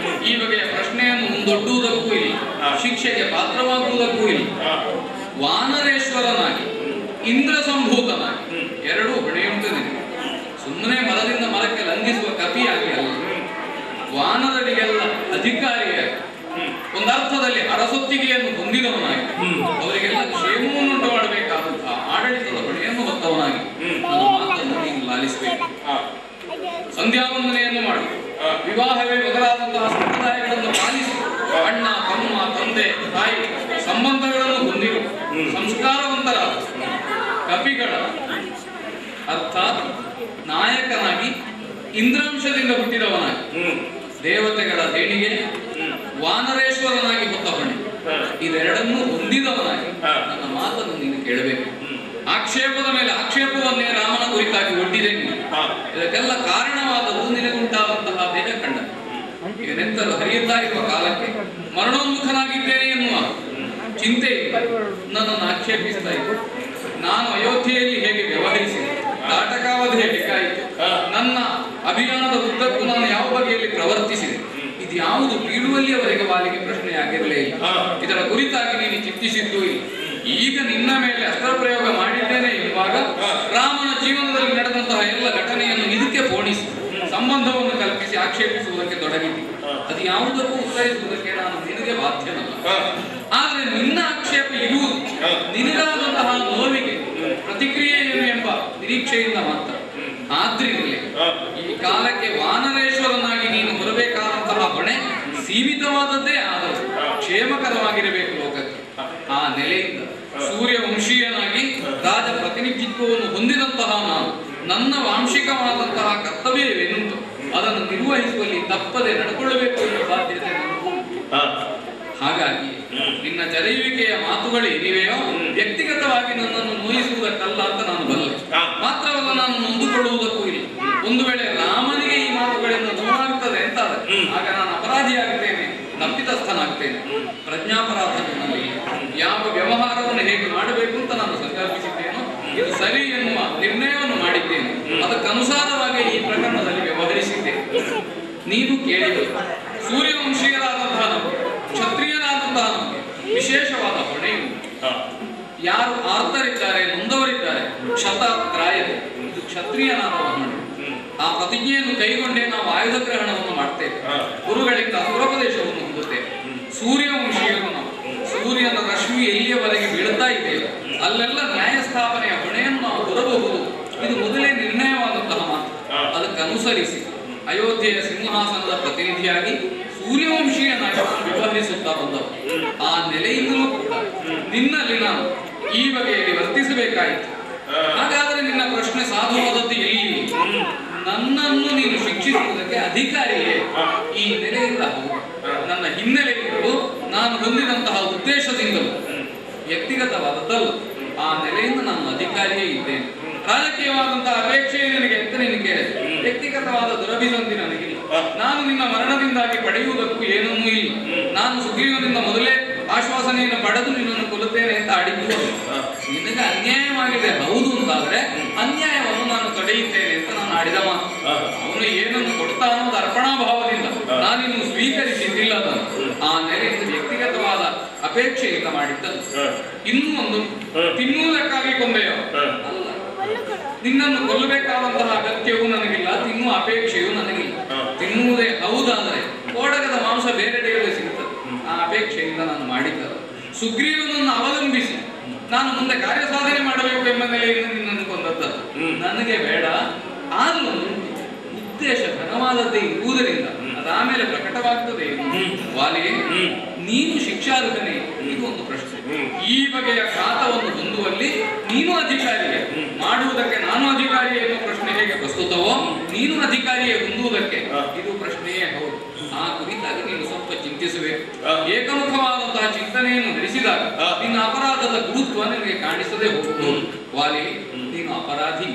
ಈ ಬಗೆಯ ಪ್ರಶ್ನೆಯನ್ನು ಮುಂದೊಡ್ಡುವುದಕ್ಕೂ ಇಲ್ಲ, ಶಿಕ್ಷೆಗೆ ಪಾತ್ರವಾಗುವುದಕ್ಕೂ ಇಲ್ಲ. ವಾನರೇಶ್ವರನಾಗಿ ಇಂದ್ರ ಸಂಭೂತನಾಗಿ ಎರಡೂ ಹೊಣೆಯುಂಟು ನಿನಗೆ. ಸುಮ್ಮನೆ ಮರದಿಂದ ಮರಕ್ಕೆ ಲಂಘಿಸುವ ಕಪಿಯಾಗಿ ಅಲ್ಲ, ವಾನರರಿಗೆಲ್ಲ ಅಧಿಕಾರಿಯಾಗಿ, ಒಂದರ್ಥದಲ್ಲಿ ಅರಸೊತ್ತಿಗೆಯನ್ನು ಹೊಂದಿದವನಾಗಿ, ಅವರಿಗೆಲ್ಲ ಕ್ಷೇಮವನ್ನುಂಟು ಮಾಡಬೇಕಾದಂತಹ ಆಡಳಿತದ ಹೊಣೆಯನ್ನು ಹೊತ್ತವನಾಗಿ ನನ್ನ ಮಾತನ್ನು ನೀನು ಲಾಲಿಸಬೇಕು. ಸಂಧ್ಯಾವಂದನೆಯನ್ನು ಮಾಡಿ, ವಿವಾಹವೇ ಮೊದಲಾದಂತಹ ಸಂಪ್ರದಾಯಗಳನ್ನು ಪಾಲಿಸಿ, ಅಣ್ಣ ತಮ್ಮ ತಂದೆ ತಾಯಿ ಸಂಬಂಧಗಳನ್ನು ಹೊಂದಿರುವ ಸಂಸ್ಕಾರವಂತರಾದ ಕಪಿಗಳ ಅರ್ಥಾತ್ ನಾಯಕನಾಗಿ ಇಂದ್ರಾಂಶದಿಂದ ಹುಟ್ಟಿದವನಾಗಿ ದೇವತೆಗಳ ದೇಣಿಗೆ ವಾನರೇಶ್ವರನಾಗಿ ಹೊತ್ತ ಹೊಣೆ ಇದೆರಡನ್ನೂ ಹೊಂದಿದವನಾಗಿ ನನ್ನ ಮಾತನ್ನು ನೀನು ಕೇಳಬೇಕು. ಆಕ್ಷೇಪದ ಮೇಲೆ ಆಕ್ಷೇಪವನ್ನೇ ರಾಮನ ಕುರಿತಾಗಿ ಒಡ್ಡಿದೆ. ಇದಕ್ಕೆಲ್ಲ ಕಾರಣವಾದವು ನಿನಗುಂಟಾದಂತಹ ದೇಹಖಂಡ. ಈಗ ನೆತ್ತಲು ಹರಿಯುತ್ತಾ ಇರುವ ಕಾಲಕ್ಕೆ ಮರಣೋನ್ಮುಖನಾಗಿದ್ದೇನೆ ಎನ್ನುವ ಚಿಂತೆ ನನ್ನನ್ನು ಆಕ್ಷೇಪಿಸ್ತಾ ಇತ್ತು. ನಾನು ಅಯೋಧ್ಯೆಯಲ್ಲಿ ಹೇಗೆ ವ್ಯವಹರಿಸಿದೆ, ನಾಟಕಾವಧಿ ಹೇಗಾಯಿತು, ನನ್ನ ಅಭಿಯಾನದ ಉದ್ದಕ್ಕೂ ನಾನು ಯಾವ ಬಗೆಯಲ್ಲಿ ಪ್ರವರ್ತಿಸಿದೆ, ಇದು ಯಾವುದು ಬೀಳುವಲ್ಲಿಯವರೆಗೆ ವಾಲಿಗೆ ಪ್ರಶ್ನೆಯಾಗಿರಲೇ ಇಲ್ಲ. ಇದರ ಕುರಿತಾಗಿ ನೀನು ಚಿಂತಿಸಿದ್ದು ಇಲ್ಲ. ಈಗ ನಿನ್ನ ಮೇಲೆ ಅಸ್ತ್ರ ಪ್ರಯೋಗ ಮಾಡಿದ್ದೇನೆ ಎನ್ನುವಾಗ ರಾಮನ ಜೀವನದಲ್ಲಿ ನಡೆದಂತಹ ಎಲ್ಲ ಘಟನೆಯನ್ನು ಇದಕ್ಕೆ ಪೋಣಿಸಿ ಸಂಬಂಧವನ್ನು ಕಲ್ಪಿಸಿ ಆಕ್ಷೇಪಿಸುವುದಕ್ಕೆ ತೊಡಗಿದ್ದೆ. ಅದು ಯಾವುದಕ್ಕೂ ಉತ್ತರಿಸುವುದಕ್ಕೆ ನಾನು ನಿನಗೆ ಬಾಧ್ಯನಲ್ಲ. ಆದ್ರೆ ನಿನ್ನ ಆಕ್ಷೇಪ ಇರುವುದು ನಿನಗಾದಂತಹ ನೋವಿಗೆ ಪ್ರತಿಕ್ರಿಯೆ ಏನು ಎಂಬ ನಿರೀಕ್ಷೆಯಿಂದ ಮಾತ್ರ. ಆದ್ರಿಂದಲೇ ಈ ಕಾಲಕ್ಕೆ ವಾನರೇಶ್ವರನಾಗಿ ನೀನು ಹೊರಬೇಕಾದಂತಹ ಹೊಣೆ ಸೀಮಿತವಾದದ್ದೇ ಆದರೂ ಕ್ಷೇಮಕರವಾಗಿರಬೇಕು ಲೋಕಕ್ಕೆ. ಆ ನೆಲೆಯಿಂದ ಸೂರ್ಯವಂಶೀಯನಾಗಿ ರಾಜ ಪ್ರತಿನಿಧಿತ್ವವನ್ನು ಹೊಂದಿದಂತಹ ನಾನು ನನ್ನ ವಾಂಶಿಕವಾದಂತಹ ಕರ್ತವ್ಯವೇನುಂಟು ಅದನ್ನು ನಿರ್ವಹಿಸುವಲ್ಲಿ ತಪ್ಪದೆ ನಡ್ಕೊಳ್ಳಬೇಕು ಎಂಬ ಬಾಧ್ಯತೆ ನನಗೂ. ಹಾಗಾಗಿ ನಿನ್ನ ಜರೆಯುವಿಕೆಯ ಮಾತುಗಳೇನಿವೆಯೋ ವ್ಯಕ್ತಿಗತವಾಗಿ ನನ್ನನ್ನು ನೋಯಿಸುವುದಕ್ಕಲ್ಲ ಅಂತ ನಾನು ಬಲ್ಲೆ. ಮಾತ್ರವಲ್ಲ, ನಾನು ನೊಂದುಕೊಳ್ಳುವುದಕ್ಕೂ ಇಲ್ಲ. ಒಂದು ವೇಳೆ ರಾಮನಿಗೆ ಈ ಮಾತುಗಳಿಂದ ನೋವಾಗುತ್ತದೆ ಅಂತಾದರೆ ಆಗ ನಾನು ಅಪರಾಧಿಯಾಗುತ್ತೇನೆ, ತಪ್ಪಿತಸ್ಥನಾಗ್ತೇನೆ. ಪ್ರಜ್ಞಾಪರಾಧ ನನ್ನಲ್ಲಿ ಯಾವ ವ್ಯವಹಾರವನ್ನು ಹೇಗೆ ಮಾಡಬೇಕು ಅಂತ ನಾನು ಸಂಕಲ್ಪಿಸಿದ್ದೇನೋ ಇದು ಸರಿ ಎನ್ನುವ ನಿರ್ಣಯವನ್ನು ಮಾಡಿದ್ದೇನೆ. ಅದಕ್ಕನುಸಾರವಾಗಿ ಈ ಪ್ರಕರಣದಲ್ಲಿ ವ್ಯವಹರಿಸಿದ್ದೇನೆ. ನೀನು ಕೇಳಿದರು ಸೂರ್ಯವಂಶೀಯರಾದಂತಹ ನಮಗೆ, ಕ್ಷತ್ರಿಯರಾದಂತಹ ನಮಗೆ ವಿಶೇಷವಾದ ಹೊಣೆಯು. ಯಾರು ಆರ್ತರಿದ್ದಾರೆ, ನೊಂದವರಿದ್ದಾರೆ, ಕ್ಷತಾತ್ರಾಯತೆ, ಇದು ಕ್ಷತ್ರಿಯನಾದವ ಹೊಣೆ. ಆ ಪ್ರತಿಜ್ಞೆಯನ್ನು ಕೈಗೊಂಡೇ ನಾವು ಆಯುಧ ಗ್ರಹಣವನ್ನು ಮಾಡ್ತೇವೆ, ಗುರುಗಳಿಂದ ಸುರಪದೇಶವನ್ನು ಹೊಂದುತ್ತೇವೆ. ಸೂರ್ಯವಂಶೀಯರು ನಾವು. ಸೂರ್ಯನ ರಶ್ಮಿ ಎಲ್ಲಿಯವರೆಗೆ ಬೀಳುತ್ತಾ ಇದ್ದೇವೆ ಅಲ್ಲೆಲ್ಲ ನ್ಯಾಯಸ್ಥಾಪನೆಯ ಹೊಣೆಯನ್ನು ನಾವು ಹೊರಬಹುದು. ಇದು ಮೊದಲೇ ನಿರ್ಣಯವಾದಂತಹ ಮಾತು. ಅದಕ್ಕನುಸರಿಸಿ ಅಯೋಧ್ಯೆಯ ಸಿಂಹಾಸನದ ಪ್ರತಿನಿಧಿಯಾಗಿ ಸೂರ್ಯವಂಶೀಯನಾಗಿ ವ್ಯವಹರಿಸುತ್ತಾ ಬಂದವು. ಆ ನೆಲೆಯಿಂದಲೂ ಕೂಡ ನಿನ್ನಲ್ಲಿ ನಾನು ಈ ಬಗೆಯಲ್ಲಿ ವರ್ತಿಸಬೇಕಾಯಿತು. ಹಾಗಾದರೆ ನಿನ್ನ ಪ್ರಶ್ನೆ ಸಾಧುವಾದದ್ದು ಎಲ್ಲಿ? ನನ್ನನ್ನು ನೀನು ಶಿಕ್ಷಿಸುವುದಕ್ಕೆ ಅಧಿಕಾರಿಯೇ ಈ ನೆಲೆಯಿಂದ ಹೌದು. ನನ್ನ ಹಿನ್ನೆಲೆಯಿಂದಲೂ ನಾನು ಹೊಂದಿದಂತಹ ಉದ್ದೇಶದಿಂದಲೂ ವ್ಯಕ್ತಿಗತವಾದದ್ದಲ್ಲ. ಆ ನೆಲೆಯಿಂದ ನಾನು ಅಧಿಕಾರಿಯೇ ಇದ್ದೇನೆ. ರಾಜಕೀಯವಾದಂತಹ ಅಪೇಕ್ಷೆ ನಿನಗೆ ಅಂತ ನೀನು ಕೇಳಿದೆ. ವ್ಯಕ್ತಿಗತವಾದ ದುರಭಿಸಂಧಿ ನನಗಿಲ್ಲ. ನಾನು ನಿನ್ನ ಮರಣದಿಂದಾಗಿ ಪಡೆಯುವುದಕ್ಕೂ ಏನನ್ನೂ ಇಲ್ಲ. ನಾನು ಸುಗ್ರೀವನಿಂದ ಮೊದಲೇ ಆಶ್ವಾಸನೆಯನ್ನು ಪಡೆದು ನಿನ್ನನ್ನು ಕೊಲ್ಲುತ್ತೇನೆ ಅಂತ ಆಡಿದ್ದು. ನಿನಗೆ ಅನ್ಯಾಯವಾಗಿದೆ ಹೌದು ಅಂತಾದ್ರೆ ಅನ್ಯಾಯವನ್ನು ನಾನು ತಡೆಯುತ್ತೇನೆ ಅಂತ ನಾನು ಆಡಿದ ಮಾತು. ಅವನು ಏನನ್ನು ಕೊಡ್ತಾ ಅನ್ನೋದು ಅರ್ಪಣಾಭಾವದಿಂದ ನಾನಿನ್ನು ಸ್ವೀಕರಿಸಿದ್ದಿಲ್ಲ ಅದನ್ನು. ಆ ನೆಲೆಯಿಂದ ವ್ಯಕ್ತಿಗತವಾದ ಅಪೇಕ್ಷೆಯಿಂದ ಮಾಡಿದ್ದದ್ದು. ಇನ್ನೂ ಒಂದು ತಿನ್ನುವುದಕ್ಕಾಗಿ ಕೊಂದೆಯೋ ಅಲ್ಲ. ನಿನ್ನನ್ನು ಕೊಲ್ಲಬೇಕಾದಂತಹ ಅಗತ್ಯವೂ ನನಗಿಲ್ಲ, ತಿನ್ನುವ ಅಪೇಕ್ಷೆಯೂ ನನಗಿಲ್ಲ. ತಿನ್ನುವುದೇ ಹೌದಾದರೆ ಕೋಡಗದ ಮಾಂಸ ಬೇರೆಡೆಯಲ್ಲಿ ಸಿಗುತ್ತದೆ. ಆ ಅಪೇಕ್ಷೆಯಿಂದ ನಾನು ಮಾಡಿದ್ದರು. ಸುಗ್ರೀವನನ್ನು ಅವಲಂಬಿಸಿ ನಾನು ಮುಂದೆ ಕಾರ್ಯ ಸಾಧನೆ ಮಾಡಬೇಕು ಎಂಬ ನೆಲೆಯಿಂದ ನಿನ್ನನ್ನು ಕೊಂದದ್ದು ನನಗೆ ಬೇಡ. ಆದರೂ ಉದ್ದೇಶ ಘನವಾದದ್ದೇ ಇರುವುದರಿಂದ ಅದಾಮೇಲೆ ಪ್ರಕಟವಾಗ್ತದೆ. ವಾಲಿ, ನೀನು ಶಿಕ್ಷಾರ್ಹನೇ? ಇದು ಒಂದು ಪ್ರಶ್ನೆ. ಈ ಬಗೆಯ ಘಾತವನ್ನು ಹೊಂದುವಲ್ಲಿ ನೀನು ಅಧಿಕಾರಿಯೇ, ಮಾಡುವುದಕ್ಕೆ ನಾನು ಅಧಿಕಾರಿಯೇ ಎನ್ನುವ ಪ್ರಶ್ನೆ ಹೇಗೆ ಪ್ರಸ್ತುತವೋ ನೀನು ಅಧಿಕಾರಿಯೇ ಹೊಂದುವುದಕ್ಕೆ ಇದು ಪ್ರಶ್ನೆಯೇ ಹೌದು. ಆ ಕುರಿತಾಗಿ ನೀನು ಸ್ವಲ್ಪ ಚಿಂತಿಸಬೇಕು. ಏಕಮುಖವಾದಂತಹ ಚಿಂತನೆಯನ್ನು ನಡೆಸಿದಾಗ ನಿನ್ನ ಅಪರಾಧದ ಗುರುತ್ವ ನಿನಗೆ ಕಾಣಿಸದೆ ಹೋಗುವುದು. ವಾಲಿ, ನೀನು ಅಪರಾಧಿ.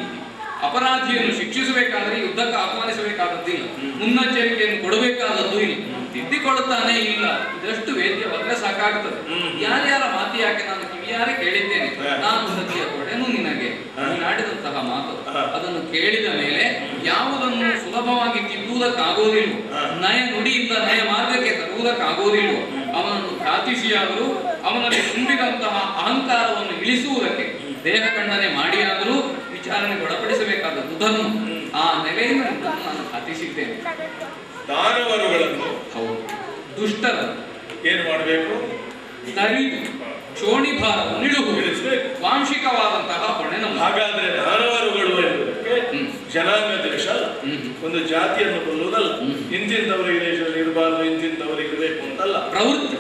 ಅಪರಾಧಿಯನ್ನು ಶಿಕ್ಷಿಸಬೇಕಾದ್ರೆ ಯುದ್ಧಕ್ಕೆ ಆಹ್ವಾನಿಸಬೇಕಾದದ್ದಿಲ್ಲ, ಮುನ್ನೆಚ್ಚರಿಕೆಯನ್ನು ಕೊಡಬೇಕಾದದ್ದು ಇಲ್ಲ. ತಿದ್ದಿಕೊಳ್ಳುತ್ತಾನೆ ಇಲ್ಲ, ಇದಷ್ಟು ವೇದ್ಯವಾದ್ರೆ ಸಾಕಾಗ್ತದೆ. ಯಾರ್ಯಾರ ಮಾತು ಯಾಕೆ ನಾನು ಕಿವಿಯಾರೆ ಕೇಳಿದ್ದೇನೆ. ನಾನು ಸತ್ಯ ಕೊಡೆನು ನಿನಗೆ ನೀನಾಡಿದಂತಹ ಮಾತು ಅದನ್ನು ಕೇಳಿದ ಮೇಲೆ ಯಾವುದನ್ನು ಸುಲಭವಾಗಿ ತಿದ್ದುವುದಕ್ಕಾಗೋದಿಲ್ವೋ, ನಯ ನುಡಿಯಿಂದ ನಯ ಮಾರ್ಗಕ್ಕೆ ತರುವುದಕ್ಕಾಗೋದಿಲ್ವೋ ಅವನನ್ನು ಘಾತಿಸಿಯಾದರೂ ಅವನಲ್ಲಿ ತುಂಬಿದಂತಹ ಅಹಂಕಾರವನ್ನು ಇಳಿಸುವುದಕ್ಕೆ ದೇಹ ಖಂಡನೆ ಮಾಡಿಯಾದರೂ ವಿಚಾರಣೆಗೆ ಒಳಪಡಿಸಬೇಕಾದದ್ದು ಧರ್ಮ. ಆ ನೆಲೆಯಿಂದ ನಾನು ಘಾತಿಸಿದ್ದೇನೆ. ದಾನವರುಗಳನ್ನು, ಹೌದು, ದುಷ್ಟರನ್ನು ಏನು ಮಾಡಬೇಕು? ತರಿದು ಚೋಣಿಭಾರವನ್ನು ಇಳಿಸಬೇಕು. ವಾಂಶಿಕವಾದಂತಹ ಹೊಣೆ ನಮ್ಮ. ಹಾಗಾದ್ರೆ ದಾನವರುಗಳು ಎಂಬುದಕ್ಕೆ ಜನಾಂಗ ದೇಶ ಅಲ್ಲ, ಒಂದು ಜಾತಿಯನ್ನು ಕೊಲ್ಲುವುದಲ್ಲ. ಇಂತಿಂತವರಿಗೆ ದೇಶದಲ್ಲಿ ಇರಬಾರ್ದು, ಇಂತಿಂತವರಿಗೆ ಇರಬೇಕು ಅಂತಲ್ಲ. ಪ್ರವೃತ್ತಿ,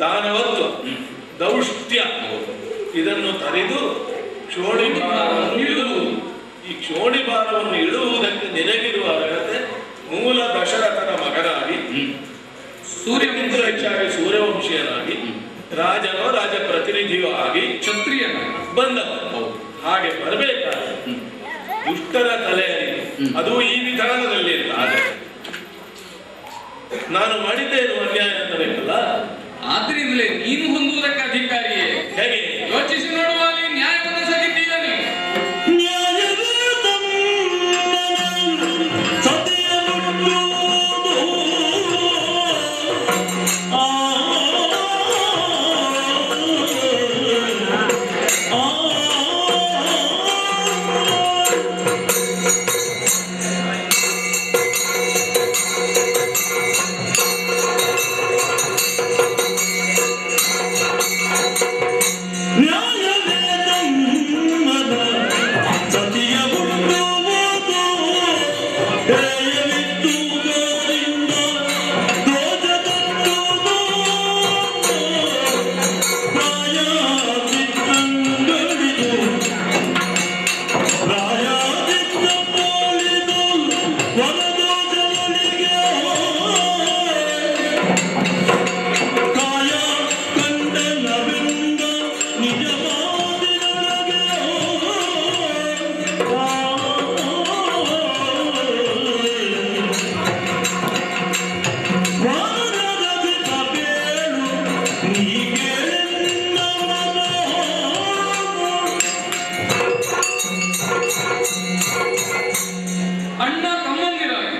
ದಾನವತ್ವ, ದೌಷ್ಟ್ಯ ಇದನ್ನು ತರಿದು ಚೋಣಿಭಾರವನ್ನು ಇಳುವುದು. ಈ ಚೋಣಿಭಾರವನ್ನು ಇಳುವುದಕ್ಕೆ ನಿನಗಿರುವ ಅರ್ಹತೆ ಮೂಲ ದಶರಥನ ಮಗನಾಗಿ, ಸೂರ್ಯಕ್ಕಿಂತ ಹೆಚ್ಚಾಗಿ ಸೂರ್ಯವಂಶೀಯನಾಗಿ, ರಾಜನೋ ರಾಜ ಪ್ರತಿನಿಧಿಯೋ ಆಗಿ ಕ್ಷತ್ರಿಯನಾಗಿ ಬಂದವ. ಹಾಗೆ ಬರಬೇಕಾದ್ರೆ ದುಷ್ಟರ ತಲೆಯಲ್ಲಿ ಅದು ಈ ವಿಧಾನದಲ್ಲಿ ಇಲ್ಲ. ಆದರೆ ನಾನು ಮಾಡಿದ್ದೇನು ಅನ್ಯಾಯ ಅಂತ ಬೇಕಲ್ಲ. ಆದ್ರಿಂದಲೇ ನೀನು ಹೊಂದುವುದಕ್ಕೆ ಅಧಿಕಾರಿಯೇ. ಹೇಗೆ ಯೋಚಿಸಿ ನೋಡುವ, ನ್ಯಾಯವನ್ನು ಸಗಿದ್ದೀಯನೇ. ಅಣ್ಣ ತಮ್ಮಂದಿರಾಗಿ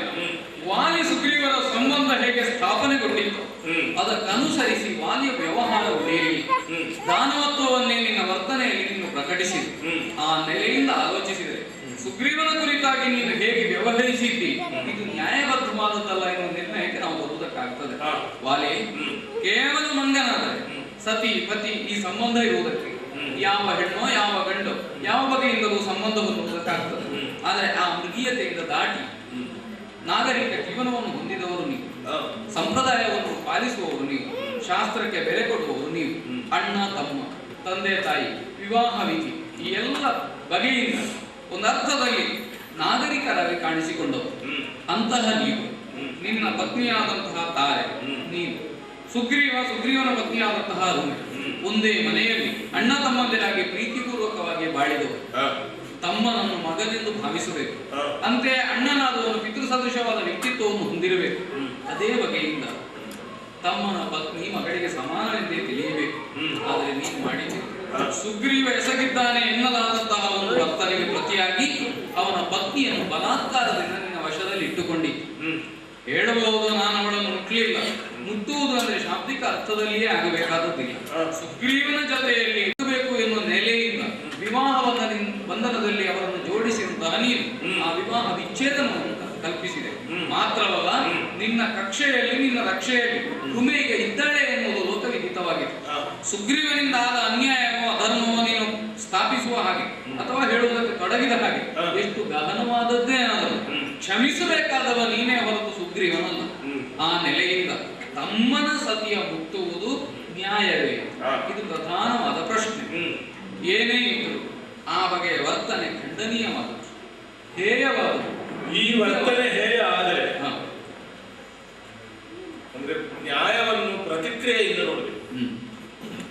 ವಾಲಿ ಸುಗ್ರೀವರ ಸಂಬಂಧ ಹೇಗೆ ಸ್ಥಾಪನೆಗೊಂಡಿತ್ತು ಅದಕ್ಕನುಸರಿಸಿ ವಾಲಿಯ ವ್ಯವಹಾರ ಉಳಿಯಲಿಲ್ಲ. ದಾನವತ್ವವನ್ನೇ ನಿನ್ನ ವರ್ತನೆಯಲ್ಲಿ ನೀನು ಪ್ರಕಟಿಸಿದೆ. ಆ ನೆಲೆಯಿಂದ ಆಲೋಚಿಸಿದರೆ ಸುಗ್ರೀವನ ಕುರಿತಾಗಿ ನೀನು ಹೇಗೆ ವ್ಯವಹರಿಸಿದ್ದಿ ಇದು ನ್ಯಾಯಬದ್ಧವಾದದ್ದಲ್ಲ ಎನ್ನುವ ನಿರ್ಣಯಕ್ಕೆ ನಾವು ಬರುವುದಕ್ಕಾಗ್ತದೆ. ವಾಲಿ ಕೇವಲ ಮಂಗನಾದರೆ ಸತಿ ಪತಿ ಈ ಸಂಬಂಧ ಇರುವುದಕ್ಕೆ ಯಾವ ಹೆಣ್ಣೋ ಯಾವ ಗಂಡೋ ಯಾವ ಬಗೆಯಿಂದಲೂ ಸಂಬಂಧ ಹೊಂದುವುದಕ್ಕಾಗ್ತದೆ. ಆದರೆ ಆ ಮೃಗೀಯತೆಯಿಂದ ದಾಟಿ ನಾಗರಿಕ ಜೀವನವನ್ನು ಹೊಂದಿದವರು ನೀವು, ಸಂಪ್ರದಾಯವನ್ನು ಪಾಲಿಸುವವರು ನೀವು, ಶಾಸ್ತ್ರಕ್ಕೆ ಬೆಲೆ ಕೊಡುವವರು ನೀವು. ಅಣ್ಣ ತಮ್ಮ, ತಂದೆ ತಾಯಿ, ವಿವಾಹ ವಿಧಿ ಈ ಎಲ್ಲ ಬಗೆಯಿಂದ ಒಂದರ್ಥದಲ್ಲಿ ನಾಗರಿಕರಾಗಿ ಕಾಣಿಸಿಕೊಂಡವರು. ಅಂತಹ ನೀವು, ನಿನ್ನ ಪತ್ನಿಯಾದಂತಹ ತಾರೆ ನೀನು, ಸುಗ್ರೀವನ ಪತ್ನಿಯಾದಂತಹ ರುಮೆ ಒಂದೇ ಮನೆಯಲ್ಲಿ ಅಣ್ಣ ತಮ್ಮಂದಿರಾಗಿ ಪ್ರೀತಿಪೂರ್ವಕವಾಗಿ ಬಾಳಿದವರು. ತಮ್ಮನನ್ನು ಮಗನೆಂದು ಭಾವಿಸಬೇಕು. ಅಂತೆ ಅಣ್ಣನಾದವನು ಪಿತೃ ಸದೃಶವಾದ ವ್ಯಕ್ತಿತ್ವವನ್ನು ಹೊಂದಿರಬೇಕು. ಅದೇ ಬಗೆಯಿಂದ ತಮ್ಮನ ಪತ್ನಿ ಮಗಳಿಗೆ ಸಮಾನವೆಂದೇ ತಿಳಿಯಬೇಕು. ಆದರೆ ನೀನು ಮಾಡಿದೆ ಸುಗ್ರೀವ ಎಸಗಿದ್ದಾನೆ ಎನ್ನಲಾದಂತಹ ಒಂದು ವರ್ತನೆಗೆ ಪ್ರತಿಯಾಗಿ ಅವನ ಪತ್ನಿಯನ್ನು ಬಲಾತ್ಕಾರದಿಂದ ನಿನ್ನ ವಶದಲ್ಲಿ ಇಟ್ಟುಕೊಂಡಿ. ಹೇಳಬಹುದು, ನಾನು ಅವಳನ್ನು ಮುಟ್ಟಲಿಲ್ಲ. ಮುಟ್ಟುವುದು ಅಂದ್ರೆ ಶಾಬ್ದಿಕ ಅರ್ಥದಲ್ಲಿಯೇ ಆಗಬೇಕಾದದ್ದಿಲ್ಲ. ಸುಗ್ರೀವನ ಜೊತೆಯಲ್ಲಿ ಇರಬೇಕು ಎನ್ನುವ ನೆಲೆಯಿಂದ ವಿವಾಹ ಬಂಧನದಲ್ಲಿ ಅವರನ್ನು ಜೋಡಿಸಿದಂತಹ ನೀನು ಆ ವಿವಾಹ ವಿಚ್ಛೇದನವನ್ನು ಕಲ್ಪಿಸಿದೆ. ಮಾತ್ರವಲ್ಲ, ನಿನ್ನ ಕಕ್ಷೆಯಲ್ಲಿ ನಿನ್ನ ರಕ್ಷೆಯಲ್ಲಿ ಭೂಮಿಗೆ ಇದ್ದಾಳೆ ಎನ್ನುವುದು ಲೋಕವಿಹಿತವಾಗಿದೆ. ಸುಗ್ರೀವನಿಂದ ಆದ ಅನ್ಯಾಯವೋ ಅಧರ್ಮವೋ ನೀನು ಸ್ಥಾಪಿಸುವ ಹಾಗೆ ಅಥವಾ ಹೇಳುವುದಕ್ಕೆ ತೊಡಗಿದ ಹಾಗೆ ಎಷ್ಟು ಗಹನವಾದದ್ದೇ ಆದರೂ ಕ್ಷಮಿಸಬೇಕಾದವ ನೀನೇ ಹೊರತು ಸುಗ್ರೀವನಲ್ಲ. ಆ ನೆಲೆಯಿಂದ ತಮ್ಮನ ಸತಿಯ ಮುಟ್ಟುವುದು ನ್ಯಾಯವೇ? ಇದು ಪ್ರಧಾನವಾದ ಪ್ರಶ್ನೆ. ಏನೇ ಇದ್ದರೂ ಆ ಬಗೆಯ ವರ್ತನೆ ಖಂಡನೀಯವಾದದ್ದು, ಹೇಯವಾದದ್ದು. ಈ ವರ್ತನೆ ಹೇಯ ಆದರೆ ಅಂದ್ರೆ ನ್ಯಾಯವನ್ನು ಪ್ರತಿಕ್ರಿಯೆಯಿಂದ ನೋಡಬೇಕು.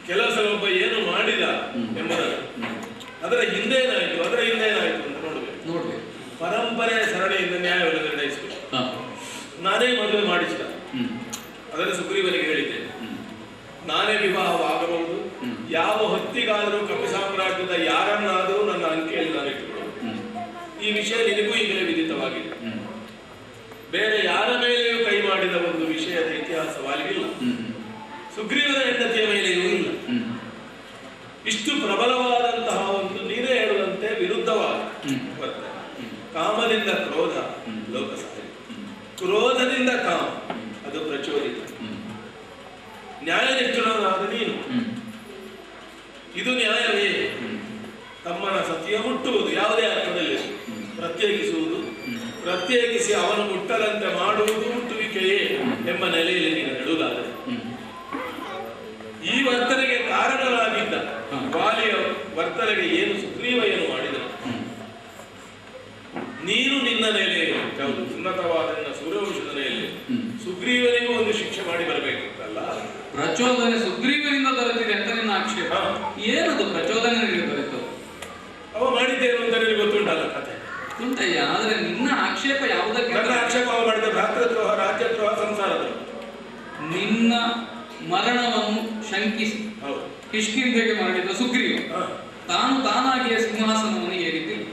ಕೆಲಸ ಒಬ್ಬ ಏನು ಮಾಡಿದ ಎಂಬುದನ್ನು ಅದರ ಹಿಂದೇನಾಯ್ತು ಅದರ ಹಿಂದೇನಾಯ್ತು ಅಂತ ನೋಡ್ಬೇಕು. ಪರಂಪರೆ ಸರಣಿಯಿಂದ ನ್ಯಾಯವನ್ನು ನಿರ್ಣಯಿಸಬೇಕು. ನಾನೇ ಮದುವೆ ಮಾಡಿಸಿದ, ಅದನ್ನು ಸುಗ್ರೀವನಿಗೆ ಹೇಳಿದ್ದೇನೆ. ನಾನೇ ವಿವಾಹವಾಗಬಹುದು, ಯಾವ ಹೊತ್ತಿಗಾದರೂ ಕಪಿ ಸಾಮ್ರಾಜ್ಯದ ಯಾರನ್ನಾದರೂ ನನ್ನ ಅಂಕೆಯಲ್ಲಿ ನಾನು ಇಟ್ಟುಕೊಳ್ಳಬಹುದು. ಈ ವಿಷಯ ನಿನಗೂ ಈಗಲೇ ವಿದಿತವಾಗಿದೆ. ಬೇರೆ ಯಾರ ಮೇಲೆಯೂ ಕೈ ಮಾಡಿದ ಒಂದು ವಿಷಯದ ಇತಿಹಾಸ ವಾಲಿಗಿಲ್ಲ. ಸುಗ್ರೀವನ ಹೆಂಡತಿಯ ಮೇಲೆಯೂ ಇಲ್ಲ. ಇಷ್ಟು ಪ್ರಬಲವಾದಂತಹ ಒಂದು ನೀರೇ ಹೇಳುವಂತೆ ವಿರುದ್ಧವಾದ ವರ್ತನೆ. ಕಾಮದಿಂದ ಕ್ರೋಧ ಲೋಕ ಸಹಜ, ಕ್ರೋಧದಿಂದ ಕಾಮ ಅದು ಪ್ರಚೋದಿತ. ನ್ಯಾಯನಿಷ್ಠನಾದ ನೀನು ಇದು ನ್ಯಾಯವೇ? ತಮ್ಮನ ಸತಿಯ ಮುಟ್ಟುವುದು ಯಾವುದೇ ಅರ್ಥದಲ್ಲಿ ಪ್ರತ್ಯೇಕಿಸುವುದು, ಪ್ರತ್ಯೇಕಿಸಿ ಅವನು ಮುಟ್ಟದಂತೆ ಮಾಡುವುದು ಮುಟ್ಟುವಿಕೆಯೇ ಎಂಬ ನೆಲೆಯಲ್ಲಿ ನೀನು ಹೇಳುವುದಾದರೆ ಈ ವರ್ತನೆಗೆ ಕಾರಣರಾಗಿದ್ದ ವಾಲಿಯ ವರ್ತನೆಗೆ ಏನು ಸುಗ್ರೀವ ಏನು ಮಾಡಿದರು? ನೀನು ನಿನ್ನ ನೆಲೆಯಲ್ಲಿ ಯಾವುದು ಉನ್ನತವಾದ ನಿನ್ನ ಸೂರ್ಯವಂಶದ ನೆಲೆಯಲ್ಲಿ ಸುಗ್ರೀವನಿಗೂ ಒಂದು ಶಿಕ್ಷೆ ಮಾಡಿ ಬರಬೇಕಿತ್ತಲ್ಲ. ಪ್ರಚೋದನೆ ಸುಗ್ರೀವನಿಂದ ದೊರೆತಿದೆ ಅಂತ ನಿನ್ನ ಆಕ್ಷೇಪ. ಏನದು ಪ್ರಚೋದನೆ ನಿನಗೆ ದೊರೆತು? ಅವ ಮಾಡಿದ್ದೇನು ಅಂತ ನಿನಗೆ ಗೊತ್ತುಂಟಲ್ಲ ಕಥೆ ಉಂಟಯ್ಯ. ಆದ್ರೆ ನಿನ್ನ ಆಕ್ಷೇಪ ಯಾವುದಕ್ಕೆ? ನನ್ನ ಆಕ್ಷೇಪ ಮಾಡಿದ ಭ್ರಾತೃದ್ರೋಹ, ರಾಜ್ಯದ್ರೋಹ, ಸಂಸಾರದ್ರೋಹ. ನಿನ್ನ ಮರಣವನ್ನು ಶಂಕಿಸಿ ಕಿಷ್ಕಿಂಧೆಗೆ ಮರಳಿದ ಸುಗ್ರೀವ ತಾನಾಗಿಯೇ ಸಿಂಹಾಸನವನ್ನು ಏರಿದ್ದಿಲ್ಲ.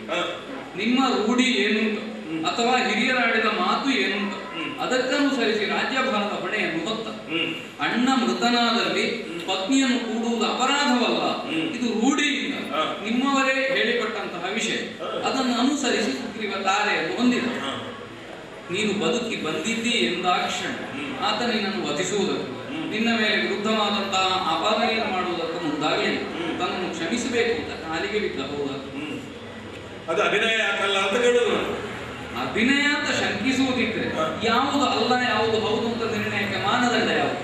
ನಿಮ್ಮ ರೂಢಿ ಏನುಂಟು ಅಥವಾ ಹಿರಿಯರಾಡಿದ ಮಾತು ಏನುಂಟು ಅದಕ್ಕನುಸರಿಸಿ ರಾಜ್ಯಭಾರದ ಹೊಣೆಯನ್ನು ಹೊತ್ತ. ಅಣ್ಣ ಮೃತನಾದಲ್ಲಿ ಪತ್ನಿಯನ್ನು ಕೂಡುವುದು ಅಪರಾಧವಲ್ಲ, ಇದು ರೂಢಿಯಿಂದ ನಿಮ್ಮವರೇ ಹೇಳಿಕೊಟ್ಟಂತಹ ವಿಷಯ. ಅದನ್ನು ಅನುಸರಿಸಿ ಸುಗ್ರೀವ ತಾರೆಯನ್ನು ಹೊಂದಿದ. ನೀನು ಬದುಕಿ ಬಂದಿದ್ದಿ ಎಂದಾಕ್ಷಣ ಆತ ನಿನ್ನನ್ನು ವಧಿಸುವುದಕ್ಕೆ, ನಿನ್ನ ಮೇಲೆ ವಿರುದ್ಧವಾದಂತಹ ಆಪಾದನೆಯನ್ನು ಮಾಡುವುದಕ್ಕೆ ಮುಂದಾಗಲಿಲ್ಲ. ತನ್ನನ್ನು ಕ್ಷಮಿಸಬೇಕು ಅಂತ ಕಾಲಿಗೆ ಬಿದ್ದ. ಹೌದಾ? ಅದು ಅಭಿನಯ ಯಾಕಲ್ಲ ಅಂತ ಹೇಳುದು. ಅಭಿನಯ ಅಂತ ಶಂಕಿಸುವುದಿದ್ರೆ ಯಾವುದು ಅಲ್ಲ ಯಾವುದು ಹೌದು ಅಂತ ನಿರ್ಣಯಕ್ಕೆ ಮಾನದಂಡ ಯಾವುದು?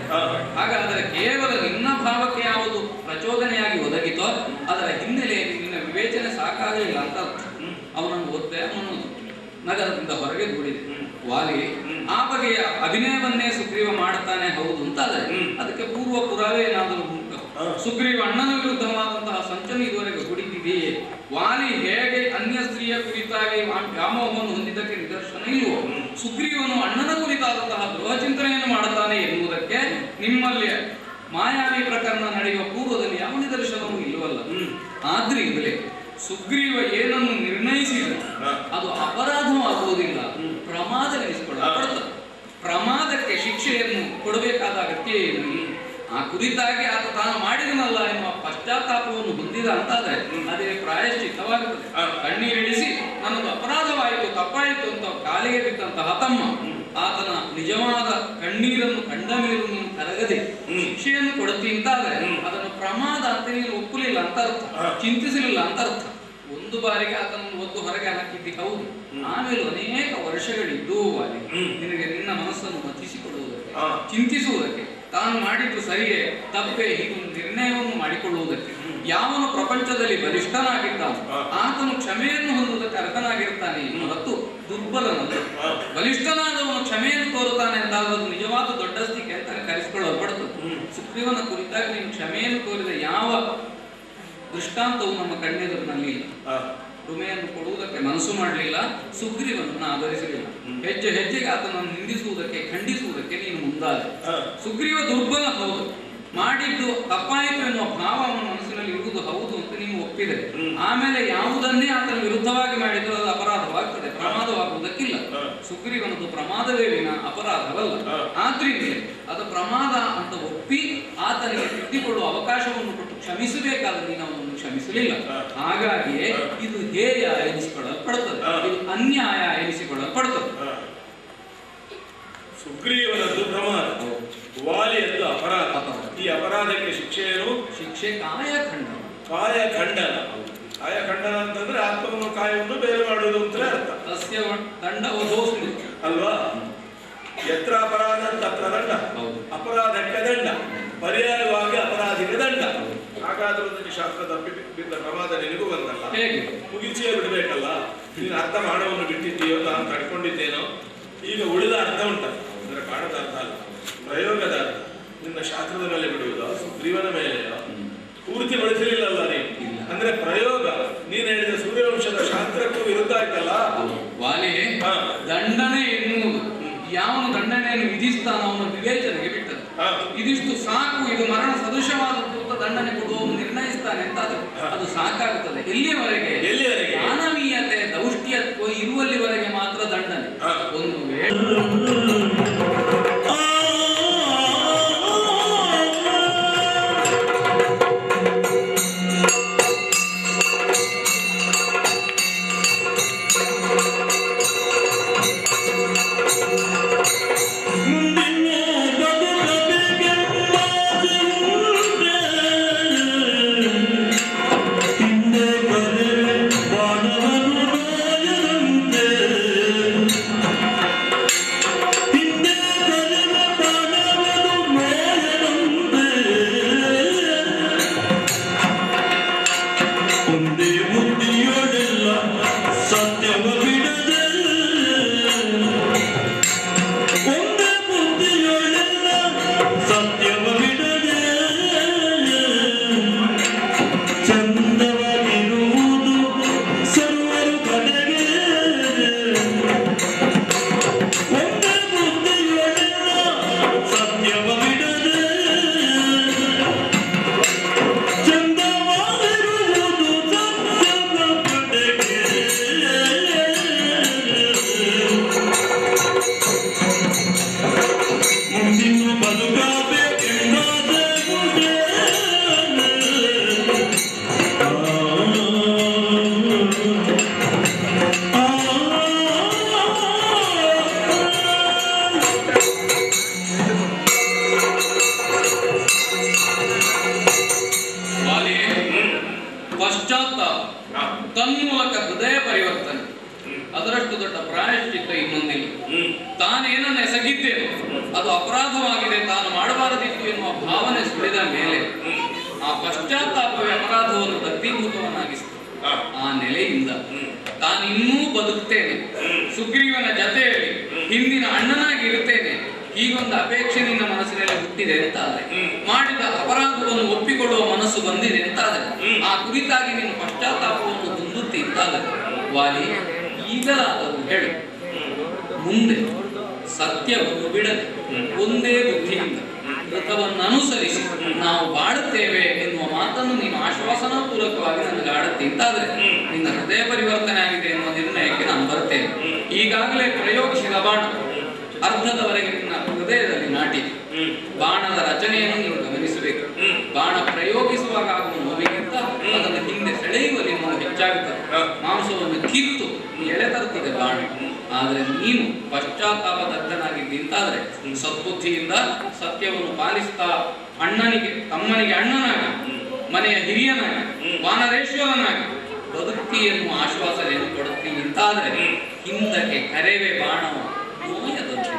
ಹಾಗಾದರೆ ಕೇವಲ ನಿನ್ನ ಭಾವಕ್ಕೆ ಯಾವುದು ಪ್ರಚೋದನೆಯಾಗಿ ಒದಗಿತೋ ಅದರ ಹಿನ್ನೆಲೆಯಲ್ಲಿ ನಿನ್ನ ವಿವೇಚನೆ ಸಾಕಾಗಲಿಲ್ಲ ಅಂತ ಅವನನ್ನು ಒತ್ತೆ ಅವನು ನಗರದಿಂದ ಹೊರಗೆ ದೂಡಿದೆ. ವಾಲಿ ಆ ಬಗೆಯ ಅಭಿನಯವನ್ನೇ ಸುಗ್ರೀವ ಮಾಡುತ್ತಾನೆ ಹೌದು ಅಂತಾದರೆ ಅದಕ್ಕೆ ಪೂರ್ವ ಪುರಾವೆ ಏನಾದರೂ ಉಂಟು? ಸುಗ್ರೀವ ಅಣ್ಣನ ವಿರುದ್ಧವಾದಂತಹ ಸಂಚನ್ನು ಇದುವರೆಗೆ ಹುಡುಕಿದೆಯೇ? ವಾಲಿ ಹೇಗೆ ಅನ್ಯ ಸ್ತ್ರೀಯ ಕುರಿತಾಗಿ ವ್ಯಾಮೋಹವನ್ನು ಹೊಂದಿದ್ದಕ್ಕೆ ನಿದರ್ಶನ ಇಲ್ಲವೋ? ಸುಗ್ರೀವನು ಅಣ್ಣನ ಕುರಿತಾದಂತಹ ದ್ರೋಹ ಚಿಂತನೆಯನ್ನು ಮಾಡುತ್ತಾನೆ ಎನ್ನುವುದಕ್ಕೆ ನಿಮ್ಮಲ್ಲಿ ಮಾಯಾವಿ ಪ್ರಕರಣ ನಡೆಯುವ ಪೂರ್ವದಲ್ಲಿ ಯಾವ ನಿದರ್ಶನವೂ ಇಲ್ಲವಲ್ಲ. ಆದ್ರಿಂದಲೇ ಸುಗ್ರೀವ ಏನನ್ನು ನಿರ್ಣಯಿಸಿದ ಅದು ಅಪರಾಧವಾಗುವುದಿಲ್ಲ, ಪ್ರಮಾದವೆನಿಸಿಕೊಳ್ಳಲ್ಪಡುತ್ತದೆ. ಪ್ರಮಾದಕ್ಕೆ ಶಿಕ್ಷೆಯನ್ನು ಕೊಡಬೇಕಾದ ಅಗತ್ಯ ಏನು? ಆ ಕುರಿತಾಗಿ ಆತ ತಾನು ಮಾಡಿದನಲ್ಲ ಎನ್ನುವ ಪಶ್ಚಾತ್ತಾಪವನ್ನು ಹೊಂದಿದ ಅಂತಾದ್ರೆ ಅದೇ ಪ್ರಾಯಶ್ಚಿತ್ತವಾಗುತ್ತದೆ. ಕಣ್ಣೀರಿಳಿಸಿ ನನ್ನದು ಅಪರಾಧವಾಯಿತು ತಪ್ಪಾಯಿತು ಅಂತ ಕಾಲಿಗೆ ಬಿದ್ದಂತಹ ತಮ್ಮ ಆತನ ನಿಜವಾದ ಕಣ್ಣೀರನ್ನು ಕಂಡ ಮೇಲೂ ನೀನು ಕರಗದೆ ಶಿಕ್ಷೆಯನ್ನು ಕೊಡುತ್ತಿ ಅಂತಾದ್ರೆ ಅದನ್ನು ಪ್ರಮಾದ ಅಂತ ನೀನು ಒಪ್ಪಲಿಲ್ಲ ಅಂತ ಅರ್ಥ, ಚಿಂತಿಸಲಿಲ್ಲ ಅಂತ ಅರ್ಥ. ಒಂದು ಬಾರಿಗೆ ಆತನನ್ನು ಒದ್ದು ಹೊರಗೆ ಹಾಕಿದ್ದಿ ಹೌದು, ಆಮೇಲೆ ಅನೇಕ ವರ್ಷಗಳಿದ್ದು ಅಲ್ಲಿ ನಿನಗೆ ನಿನ್ನ ಮನಸ್ಸನ್ನು ಮತಿಸಿಕೊಳ್ಳುವುದಕ್ಕೆ, ಚಿಂತಿಸುವುದಕ್ಕೆ, ತಾನು ಮಾಡಿದ್ದು ಸರಿಯೇ ತಪ್ಪೇ ಹೀಗೊಂದು ನಿರ್ಣಯವನ್ನು ಮಾಡಿಕೊಳ್ಳುವುದಕ್ಕೆ. ಯಾವನು ಪ್ರಪಂಚದಲ್ಲಿ ಬಲಿಷ್ಠನಾಗಿದ್ದಾನೆ ಆತನು ಕ್ಷಮೆಯನ್ನು ಹೊಂದುವುದಕ್ಕೆ ಅರ್ಹನಾಗಿರ್ತಾನೆ ಹೊರತು ದುರ್ಬಲನಲ್ಲ. ಬಲಿಷ್ಠನಾದವನು ಕ್ಷಮೆಯನ್ನು ತೋರುತ್ತಾನೆ ಅಂತಾದರೂ ನಿಜವಾದ ದೊಡ್ಡ ಸ್ಥಿತಿ ಅಂತ ಕರೆಸಿಕೊಳ್ಳಲ್ಪಡುತ್ತದೆ. ಸುಗ್ರೀವನ ಕುರಿತಾಗಿ ನೀನು ಕ್ಷಮೆಯನ್ನು ತೋರಿದ ಯಾವ ದೃಷ್ಟಾಂತವು ನಮ್ಮ ಕಣ್ಣೆದುರಿನಲ್ಲಿ ಇಲ್ಲ. ರುಮೆಯನ್ನು ಕೊಡುವುದಕ್ಕೆ ಮನಸ್ಸು ಮಾಡಲಿಲ್ಲ, ಸುಗ್ರೀವನನ್ನು ಆಧರಿಸಲಿಲ್ಲ. ಹೆಜ್ಜೆ ಹೆಜ್ಜೆಗೆ ಆತನನ್ನು ನಿಂದಿಸುವುದಕ್ಕೆ ಖಂಡಿಸುವುದಕ್ಕೆ ನೀನು ಮುಂದಾದೆ. ಸುಗ್ರೀವ ದುರ್ಬಲ ಹೌದು, ಮಾಡಿದ್ದು ತಪ್ಪಾಯಿತು ಎನ್ನುವ ಭಾವ ಅವನ ಮನಸ್ಸಿನಲ್ಲಿ ಇರುವುದು ಹೌದು ಅಂತ ನೀವು ಒಪ್ಪಿದೆ. ಆಮೇಲೆ ಯಾವುದನ್ನೇ ಆತನ ವಿರುದ್ಧವಾಗಿ ಮಾಡಿದರೂ ಅದು ಅಪರಾಧವಾಗ್ತದೆ, ಪ್ರಮಾದವಾಗುವುದಕ್ಕಿಲ್ಲ. ಸುಗ್ರೀವನದು ಪ್ರಮಾದವೇ ವಿನ ಅಪರಾಧವಲ್ಲ. ಆದ್ರಿಂದಲೇ ಅದು ಪ್ರಮಾದ ಅಂತ ಒಪ್ಪಿ ಆತನಿಗೆ ತಿದ್ದಿಕೊಳ್ಳುವ ಅವಕಾಶವನ್ನು ಕೊಟ್ಟು ಕ್ಷಮಿಸಬೇಕಾದ್ರೆ ನೀನು ಅವನನ್ನು ಕ್ಷಮಿಸಲಿಲ್ಲ. ಹಾಗಾಗಿಯೇ ಇದು ಹೇಯ ಎನಿಸಿಕೊಳ್ಳಲ್ಪಡುತ್ತದೆ, ಇದು ಅನ್ಯಾಯ ಎನಿಸಿಕೊಳ್ಳಲ್ಪಡುತ್ತದೆ. ಸುಗ್ರೀವನದ್ದು ಪ್ರಮಾದ, ವಾಲಿಯದ್ದು ಅಪರಾಧ. ಈ ಅಪರಾಧಕ್ಕೆ ಶಿಕ್ಷೆ ಏನು? ಶಿಕ್ಷೆ ಕಾಯಖಂಡನ. ಕಾಯಖಂಡನ, ಕಾಯಖಂಡನ ಅಂತಂದ್ರೆ ಆತ್ಮವನ್ನು ಕಾಯವನ್ನು ಬೇರೆ ಮಾಡುವುದು ಅಂತ ಅರ್ಥ. ಸಸ್ಯ ದಂಡ ವಧೋಸ್ಮಿ ಅಲ್ವಾ? ಎತ್ರ ಅಪರಾಧ ತತ್ರ ದಂಡ, ಅಪರಾಧಕ್ಕೆ ದಂಡ, ಪರ್ಯಾಯವಾಗಿ ಅಪರಾಧಿಗೆ ದಂಡ. ಹಾಗಾದ್ರೂ ಅದಕ್ಕೆ ಶಾಸ್ತ್ರ ತಪ್ಪಿದ್ದ ಪ್ರಮಾದ ನಿನಗೂ ಬಂದಲ್ಲ, ಮುಗಿಸಿಯೇ ಬಿಡಬೇಕಲ್ಲ. ನೀನು ಅರ್ಥ ಮಾಡೋವನ್ನು ಬಿಟ್ಟಿದ್ದೀಯೋ, ನಾನು ತಡ್ಕೊಂಡಿದ್ದೇನೋ. ಈಗ ಉಳಿದ ಅರ್ಥ ಉಂಟಲ್ಲ, ಅಂದ್ರೆ ಕಾಣದ ಅರ್ಥ ಅಲ್ಲ, ಪ್ರಯೋಗದ ಅರ್ಥ. ನಿನ್ನ ಶಾಸ್ತ್ರದ ಮೇಲೆ ಬಿಡುವುದೋ ಸುಗ್ರೀವನ ಮೇಲೆಯೋ ಪೂರ್ತಿ ಬಳಸಲಿಲ್ಲಲ್ಲ ನೀನು. ಅಂದ್ರೆ ಪ್ರಯೋಗ ನೀನು ಹೇಳಿದ ಸೂರ್ಯವಂಶದ ಶಾಸ್ತ್ರಕ್ಕೂ ವಿರುದ್ಧ ಆಯ್ತಲ್ಲ. ವಾಲಿ ದಂಡನೆ ಎನ್ನುವುದು ಯಾವನು ದಂಡನೆಯನ್ನು ವಿಧಿಸ್ತಾನೋ ಅವನ ವಿವೇಚನೆಗೆ ಬಿಟ್ಟದ್ದು. ಇದಿಷ್ಟು ಸಾಕು, ಇದು ಮರಣ ಸದೃಶವಾದದ್ದು ಅಂತ ದಂಡನೆ ಕೊಡುವವನು ನಿರ್ಣಯಿಸ್ತಾನೆ ಅಂತ ಅದು ಸಾಕಾಗುತ್ತದೆ. ಎಲ್ಲಿಯವರೆಗೆ ಮಾನವೀಯತೆ ದೌಷ್ಟ್ಯತ್ವ ಇರುವಲ್ಲಿವರೆಗೆ ಮಾತ್ರ ದಂಡನೆ. ಒಂದು ವೇಳೆ ತನ್ಮೂಲಕ ಹೃದಯ ಪರಿವರ್ತನೆ, ಅದರಷ್ಟು ದೊಡ್ಡ ಪ್ರಾಯಶ್ಚಿತ್ತ ಇನ್ನೊಂದಿಲ್ಲ. ತಾನೇನನ್ನು ಎಸಗಿದ್ದೇನೋ ಅದು ಅಪರಾಧವಾಗಿದೆ, ತಾನು ಮಾಡಬಾರದಿತ್ತು ಎನ್ನುವ ಭಾವನೆ ಸುಳಿದ ಮೇಲೆ ಆ ಪಶ್ಚಾತ್ತಾಪವೇ ಅಪರಾಧವನ್ನು ದಗ್ಧೀಭೂತವನ್ನಾಗಿಸ್ತದೆ. ಆ ನೆಲೆಯಿಂದ ತಾನಿನ್ನೂ ಬದುಕ್ತೇನೆ, ಸುಗ್ರೀವನ ಜತೆಯಲ್ಲಿ ಹಿಂದಿನ ಅಣ್ಣನಾಗಿ ಇರುತ್ತೇನೆ, ಹೀಗೊಂದು ಅಪೇಕ್ಷೆ ನಿನ್ನ ಮನಸ್ಸಿನಲ್ಲಿ ಹುಟ್ಟಿದೆ ಅಂತಾದ್ರೆ, ಮಾಡಿದ ಅಪರಾಧವನ್ನು ಒಪ್ಪಿಕೊಳ್ಳುವ ಮನಸ್ಸು ಬಂದಿದೆ ಅಂತಾದ್ರೆ, ಆ ಕುರಿತಾಗಿ ನೀನು ಪಶ್ಚಾತ್ತಾಪವನ್ನು ಹೊಂದುತ್ತಿ ಅಂತಾದರೆ, ವಾಲಿ ಈಗಲಾದರೂ ಹೇಳು, ಮುಂದೆ ಸತ್ಯವನ್ನು ಬಿಡದೆ ಒಂದೇ ಬುದ್ಧಿಯಿಂದ ವ್ರತವನ್ನು ಅನುಸರಿಸಿ ನಾವು ಬಾಳುತ್ತೇವೆ ಎನ್ನುವ ಮಾತನ್ನು ನೀನು ಆಶ್ವಾಸನಾ ಪೂರ್ವಕವಾಗಿ ನನಗೆ ಆಡುತ್ತೆ ಅಂತಾದ್ರೆ, ನಿನ್ನ ಹೃದಯ ಪರಿವರ್ತನೆ ಆಗಿದೆ ಎನ್ನುವ ನಿರ್ಣಯಕ್ಕೆ ನಾನು ಬರ್ತೇನೆ. ಈಗಾಗಲೇ ಪ್ರಯೋಗಿಸಿದ ಬಾಣ ಅರ್ಧದವರೆಗೆ ನಿನ್ನ ಹೃದಯದಲ್ಲಿ ನಾಟಿದೆ. ಬಾಣದ ರಚನೆಯನ್ನು ನೀವು ಗಮನಿಸಬೇಕು. ಬಾಣ ಪ್ರಯೋಗಿಸುವಾಗ ಆಗುವ ನೋವಿಗಿಂತ ಅದನ್ನು ಹಿಂದೆ ಸೆಳೆಯುವಲ್ಲಿ ನೋವು ಹೆಚ್ಚಾಗುತ್ತದೆ. ಮಾಂಸವನ್ನು ಕಿತ್ತು ಎಳೆ ತರುತ್ತದೆ ಬಾಣ. ಆದರೆ ನೀನು ಪಶ್ಚಾತ್ತಾಪದಗ್ಧನಾಗಿದ್ದಂತಾದ್ರೆ ಸದ್ಬುದ್ಧಿಯಿಂದ ಸತ್ಯವನ್ನು ಪಾಲಿಸ್ತಾ ಅಣ್ಣನಿಗೆ ತಮ್ಮನಿಗೆ ಅಣ್ಣನಾಗಿ, ಮನೆಯ ಹಿರಿಯನಾಗಿ, ವಾನರೇಶ್ವರನಾಗಿ ಬದುಕ್ತಿ ಎನ್ನುವ ಆಶ್ವಾಸನೆಯನ್ನು ಕೊಡುತ್ತಿ ಅಂತಾದ್ರೆ, ಹಿಂದಕ್ಕೆ ಕರೆವೆ ಬಾಣವ ನೋಯದಂತೆ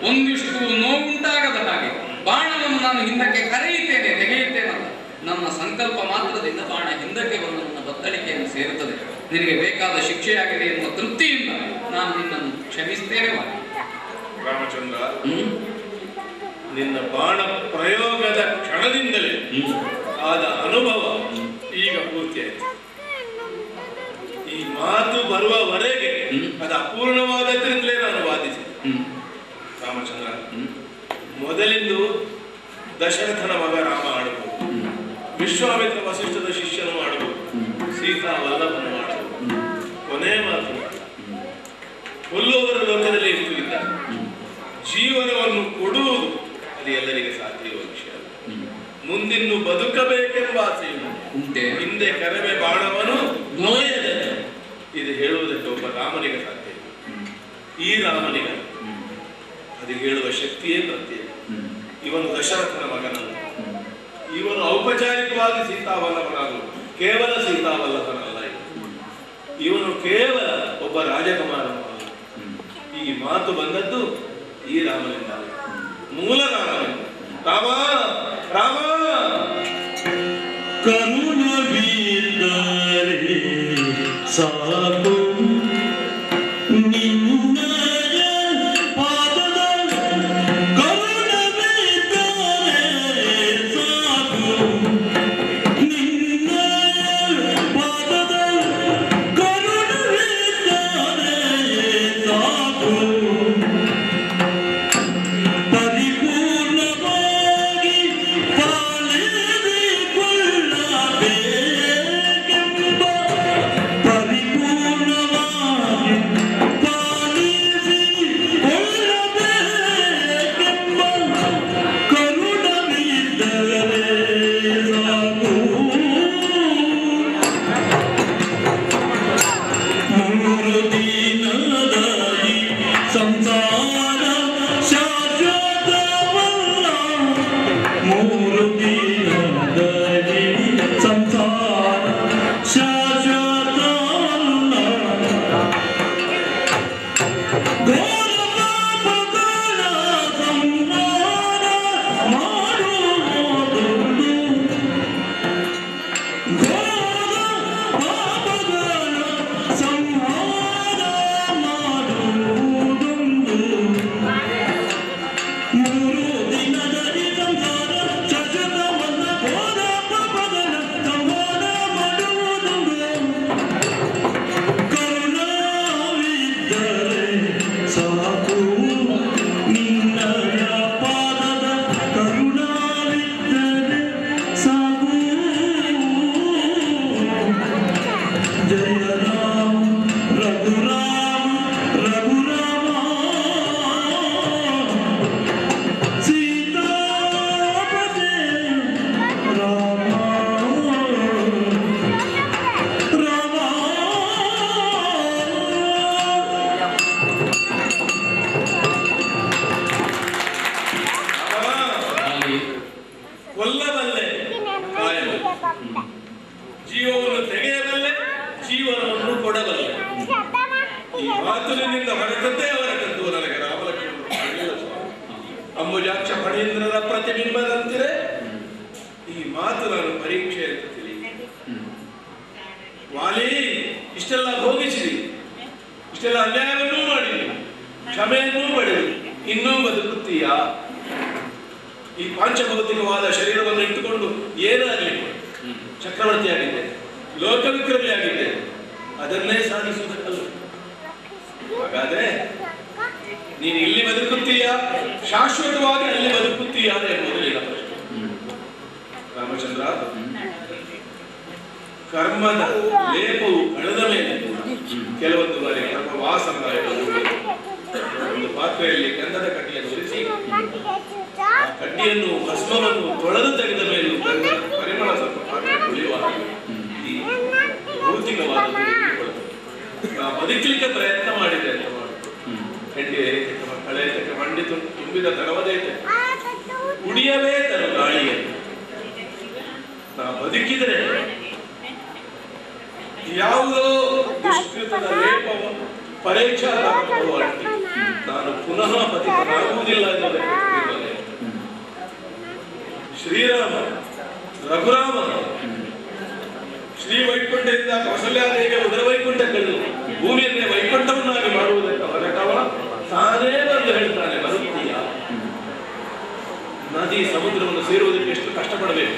ಒಂದಿಷ್ಟು ನೋವುಂಟಾಗದ ಹಾಗೆ ಬಾಣವನ್ನು ನಾನು ಹಿಂದಕ್ಕೆ ಕರೆಯುತ್ತೇನೆ, ತೆಗೆಯುತ್ತೇನಲ್ಲ. ನನ್ನ ಸಂಕಲ್ಪ ಮಾತ್ರದಿಂದ ಬಾಣ ಹಿಂದಕ್ಕೆ ಬಂದು ನನ್ನ ಬತ್ತಳಿಕೆಯನ್ನು ಸೇರುತ್ತದೆ. ನಿನಗೆ ಬೇಕಾದ ಶಿಕ್ಷೆಯಾಗಿದೆ ಎನ್ನುವ ತೃಪ್ತಿಯಿಂದ ನಾನು ನಿನ್ನನ್ನು ಕ್ಷಮಿಸ್ತೇನೆ. ರಾಮಚಂದ್ರ, ನಿನ್ನ ಬಾಣ ಪ್ರಯೋಗದ ಕ್ಷಣದಿಂದ ಆದ ಅನುಭವ ಈಗ ಪೂರ್ತಿಯಾಯಿತು. ಈ ಮಾತು ಬರುವವರೆಗೆ ಅದು ಅಪೂರ್ಣವಾದದ್ರಿಂದಲೇ ನಾನು ವಾದಿಸಿದೆ. ರಾಮಚಂದ್ರ, ಮೊದಲಿಂದು ದಶರಥನ ಮಗ ರಾಮ ಆಡಬಹುದು, ವಿಶ್ವಾಮಿತ್ರ ವಸಿಷ್ಠದ ಶಿಷ್ಯನು ಆಡಬಹುದು, ಸೀತಾ ವಲ್ಲಭನು ಆಡಬಹುದು. ಕೊನೆ ಮಾತು, ಕೊಲ್ಲುವವರ ಲೋಕದಲ್ಲಿ ಇರುತ್ತಿದ್ದಾರೆ. ಜೀವನವನ್ನು ಕೊಡುವುದು ಅದು ಎಲ್ಲರಿಗೆ ಸಾಧ್ಯ ಇರುವ ವಿಷಯ. ಮುಂದಿನ್ನು ಬದುಕಬೇಕೆಂಬ ಆಸೆಯು ಹಿಂದೆ ಕರವೇ ಬಾಣವನು ನೋಯದೆ ಇದು ಹೇಳುವುದಕ್ಕೆ ಒಬ್ಬ ರಾಮನಿಗೆ ಸಾಧ್ಯ ಇಲ್ಲ. ಈ ರಾಮನಿಗೆ ಅದು ಹೇಳುವ ಶಕ್ತಿಯೇ ಪ್ರತ್ಯೇಕ. ಇವನು ದಶರಥನ ಮಗನಲ್ಲ, ಇವನು ಔಪಚಾರಿಕವಾಗಿ ಸೀತಾವಲ್ಲಭನಾಗಲು ಕೇವಲ ಸೀತಾವಲ್ಲಭನಲ್ಲ, ಇವನು ಕೇವಲ ಒಬ್ಬ ರಾಜಕುಮಾರನೂ ಅಲ್ಲ. ಈ ಮಾತು ಬಂದದ್ದು ಈ ರಾಮನಿಂದ, ಮೂಲ ರಾಮನಿಂದ. ರಾಮ ರಾಮ ಕರುಣವಿದ್ದರೆ ಸಾಕು ನಿನ್ನಯ ಪಾದದ ಕರುಣವಿದ್ದರೆ ಸಾಕು ನಿನ್ನಯ ಪಾದದ ಕರುಣವಿದ್ದರೆ ಸಾಕು ಪರಿಪೂರ್ಣವಾಗಿ ಪಾಲಿಸಿಕೊಳ್ಳಬೇಕೆಂಬ ಪರಿಪೂರ್ಣವಾಗಿ ಪಾಲಿಸಿಕೊಳ್ಳಬೇಕೆಂಬ ಕರುಣವಿದ್ದರೆ ಸಾಕು. ಮೂರು ದಿನದ ಈ ಸಂಸಾರ ಶಾಶ್ವತವಲ್ಲ, ಮೂರು ದಿನದ ಈ ಸಂಸಾರ ಶಾಶ್ವತವಲ್ಲ. ಘೋರ ಪಾಪಗಳ ಸಂಹಾರ ಮಾಡುವುದುಂಟು, ಘೋರ ಪಾಪಗಳ ಸಂಹಾರ ಮಾಡುವುದುಂಟು. ಮೂರು ದಿನದ ಈ ಸಂಸಾರ ಶಾಶ್ವತವಲ್ಲ, ಘೋರ ಪಾಪಗಳ ಸಂಹಾರ ಮಾಡುವುದುಂಟು. ಕರುಣವಿದ್ದರೆ ಸಾಕು ನಿನ್ನಯ ಪಾದದ ಕರುಣವಿದ್ದರೆ ಸಾಕು. ಜಯ ರಾಮ ರಘುರಾಮ ರಘುರಾಮ ಸೀತಾಪತೆ ರಾಮ ರಾಮ. ಕೊಲ್ಲಬಲ್ಲೆ, ಕಾಯಬಲ್ಲೆ, ಜೀವವನ್ನು ತೆಗೆಯಬಲ್ಲೆ, ಜೀವನವನ್ನು ಕೊಡಬಲ್ಲೆ. ಈ ಮಾತುಲಿನಿಂದ ಹೊರಟದ್ದೇ ಹೊರಟದ್ದು ನನಗೆ ರಾಮಲಕ್ಷ್ಮಣರು ಮಾಡಿಲ್ಲ ಸ್ವಾಮಿ. ಅಂಬುಜಾಕ್ಷ ಫಣೀಂದ್ರರ ಪ್ರತಿಬಿಂಬದಂತಿರೆ ಈ ಮಾತು ನಾನು ಪರೀಕ್ಷೆ ಅಂತ ತಿಳಿ. ವಾಲಿ, ಇಷ್ಟೆಲ್ಲ ಭೋಗಿಸಿರಿ, ಇಷ್ಟೆಲ್ಲ ಅನ್ಯಾಯವನ್ನೂ ಮಾಡಿರಿ, ಕ್ಷಮೆಯನ್ನೂ ಪಡೆದು ಇನ್ನೂ ಬದುಕುತ್ತೀಯಾ? ಈ ಪಾಂಚಭೌತಿಕವಾದ ಶರೀರವನ್ನು ಇಟ್ಟುಕೊಂಡು ಏನಾಗಲಿ, ಚಕ್ರವರ್ತಿ ಆಗಿದ್ದೆ, ಲೋಕವಿಕ್ರಮಿ ಆಗಿದ್ದೆ, ಅದನ್ನೇ ಸಾಧಿಸುವುದಕ್ಕಲ್ಲ. ಹಾಗಾದ್ರೆ ನೀನು ಇಲ್ಲಿ ಬದುಕುತ್ತೀಯಾ, ಶಾಶ್ವತವಾಗಿ ಅಲ್ಲಿ ಬದುಕುತ್ತೀಯಾ ಎಂಬುದು ನಿನ್ನ ಪ್ರಶ್ನೆ. ರಾಮಚಂದ್ರ, ಕರ್ಮದ ಲೇಪವು ಕಳೆದ ಮೇಲೆ ಕೆಲವೊಂದು ಬಾರಿ ಕರ್ಮ ವಾಸನ ಒಂದು ಪಾತ್ರೆಯಲ್ಲಿ ಗಂಧದ ಕಡ್ಡಿಯನ್ನು ಉರಿಸಿ ಆ ಕಡ್ಡಿಯನ್ನು ಭಸ್ಮವನ್ನು ತೊಳೆದು ತೆಗೆದ ಮೇಲೆ ಪರಿಮಳ ಸ್ವಲ್ಪ ಪಾತ್ರೆ ಉಳಿಯುವಾಗ ಈ ಭೌತಿಕವಾದದ್ದು ನಾ ಬದುಕಲಿಕ್ಕೆ ಪ್ರಯತ್ನ ಮಾಡಿದೆ ಅಂತ ಮಾಡಿ ಹೆಂಡಿ ಮಕ್ಕಳೇ ಮಂಡಿ ತುಂಬಿದ ತರವದೈತೆ ಕುಡಿಯವೇ ತರು ಗಾಳಿಯ. ನಾ ಬದುಕಿದರೆ ಯಾವುದೋ ದುಷ್ಕೃತದ ಲೇಪವು ಪರೀಕ್ಷಾ ನಾನು ಪುನಃ ಪತಿತನಾಗುವುದಿಲ್ಲ ಎನ್ನುವುದಕ್ಕೆ ಶ್ರೀರಾಮ ರಘುರಾಮ ಶ್ರೀ ವೈಕುಂಠದಿಂದ ಕೌಸಲ್ಯಾದೇವಿಗೆ ಉದರ ವೈಕುಂಠಗಳು ಭೂಮಿಯನ್ನೇ ವೈಕುಂಠವನ್ನಾಗಿ ಮಾಡುವುದಕ್ಕೆ ಹೊರಟವ ತಾನೇ ಬಂದು ಹೇಳ್ತಾನೆ, ಬರುತ್ತೀಯ? ನದಿ ಸಮುದ್ರವನ್ನು ಸೇರುವುದಕ್ಕೆ ಎಷ್ಟು ಕಷ್ಟಪಡಬೇಕು.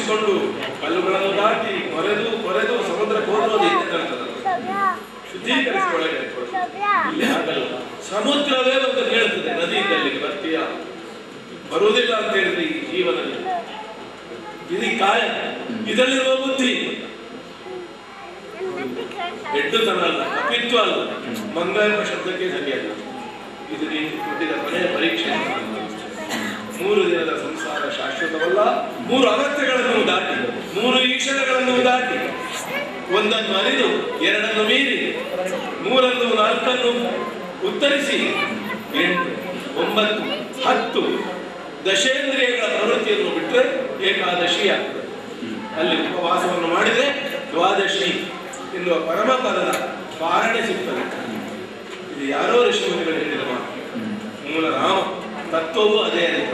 ನೆನೆಸಿಕೊಂಡು ಕಲ್ಲುಗಳನ್ನು ದಾಟಿ ಕೊರೆದು ಸಮುದ್ರಕ್ಕೆ ಹೋಗೋದು ಶುದ್ಧೀಕರಿಸಿಕೊಳ್ಳಗೆ ಇಲ್ಲಿ ಆಗಲ್ಲ. ಸಮುದ್ರವೇ ಒಂದು ಹೇಳ್ತದೆ, ನದಿ ಇದ್ದಲ್ಲಿ ಬರ್ತೀಯ, ಬರುವುದಿಲ್ಲ ಅಂತ ಹೇಳಿದ್ರೆ ಈ ಜೀವನದಲ್ಲಿ ಇದು ಕಾಯ, ಇದರಲ್ಲಿರುವ ಬುದ್ಧಿ ಎಡ್ಡುತನ ಅಲ್ಲ, ಕಪಿತ್ವ ಅಲ್ಲ, ಮಂಗ ಶಬ್ದಕ್ಕೆ ಸರಿಯಲ್ಲ. ಇದು ನೀನು ಕೊಟ್ಟಿದ ಕೊನೆಯ ಪರೀಕ್ಷೆ. 3 ದಿನದ ಸಂಸಾರ ಶಾಶ್ವತವಲ್ಲ. 3 ಅಗತ್ಯಗಳನ್ನು ದಾಟಿ, 3 ಈಶ್ವರಗಳನ್ನು ದಾಟಿ, ಒಂದನ್ನು ಅರಿದು 2 ಮೀರಿ 3 4 ಉತ್ತರಿಸಿ 8 9 10 ದಶೇಂದ್ರಿಯಗಳ ಪ್ರವೃತ್ತಿಯನ್ನು ಬಿಟ್ಟರೆ ಏಕಾದಶಿ ಆಗ್ತದೆ. ಅಲ್ಲಿ ಉಪವಾಸವನ್ನು ಮಾಡಿದರೆ ದ್ವಾದಶಿ ಎನ್ನುವ ಪರಮಪದದ ಕಾರಣ ಸಿಗ್ತದೆ. ಇದು ಯಾರೋ ಋಷಿಮುನಿಗಳು ಹೇಳಿದ ಮಾತು. ಮೂಲ ರಾಮ ತತ್ವವೂ ಅದೇ ಅಲ್ಲ.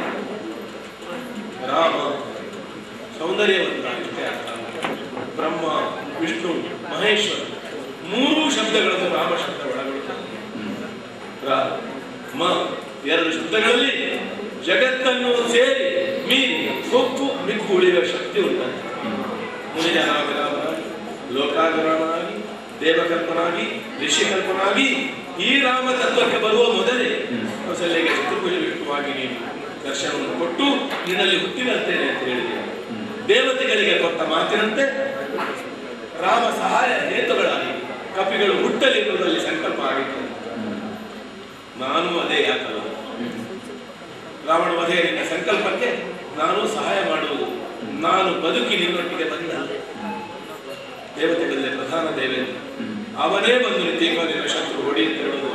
ರಾಮ ಸೌಂದರ್ಯವಂತ, ಬ್ರಹ್ಮ ವಿಷ್ಣು ಮಹೇಶ್ವರ 3 ಶಬ್ದಗಳನ್ನು ರಾಮ ಶಬ್ದ ಒಳಗೊಳ್ಳುತ್ತದೆ. ಮ 2 ಶಬ್ದಗಳಲ್ಲಿ ಜಗತ್ತನ್ನು ಸೇರಿ ಮೀರಿ ಕೊಪ್ಪು ಮಿಕ್ಕು ಉಳಿಯುವ ಶಕ್ತಿ ಉಂಟಾಗಿ ಮುನಿಜನಾಗಿ, ಲೋಕಾಭಿರಾಮನಾಗಿ, ದೇವಕಲ್ಪನಾಗಿ, ಋಷಿಕಲ್ಪನಾಗಿ ಈ ರಾಮ ತತ್ವಕ್ಕೆ ಬರುವ ಮೊದಲೇ ಕೌಸಲ್ಯಗೆ ಚತುರ್ಭುಜಯುಕ್ತವಾಗಿ ನೀನು ದರ್ಶನವನ್ನು ಕೊಟ್ಟು ನಿನ್ನಲ್ಲಿ ಹುಟ್ಟಿನಂತೇನೆ ಅಂತ ಹೇಳಿದೆ. ದೇವತೆಗಳಿಗೆ ಕೊಟ್ಟ ಮಾತಿನಂತೆ ರಾಮ ಸಹಾಯ ಹೇತುಗಳಾಗಿ ಕಪಿಗಳು ಹುಟ್ಟಲಿ ಎನ್ನುವುದರಲ್ಲಿ ಸಂಕಲ್ಪ ಆಗಿತ್ತು. ನಾನು ಅದೇ ಯಾಕಲ್ಲ, ರಾವಣ ವಧೆಯ ನಿನ್ನ ಸಂಕಲ್ಪಕ್ಕೆ ನಾನು ಸಹಾಯ ಮಾಡುವುದು, ನಾನು ಬದುಕಿ ನಿನ್ನೊಟ್ಟಿಗೆ ಬಂದ ದೇವತೆಗಳಲ್ಲಿ ಪ್ರಧಾನ ದೇವೇಂದ್ರ ಅವನೇ ಬಂದು ನಿಂತೀಗ ನಿನ್ನ ಶತ್ರು ಹೊಡಿ ಅಂತ ಹೇಳುವುದು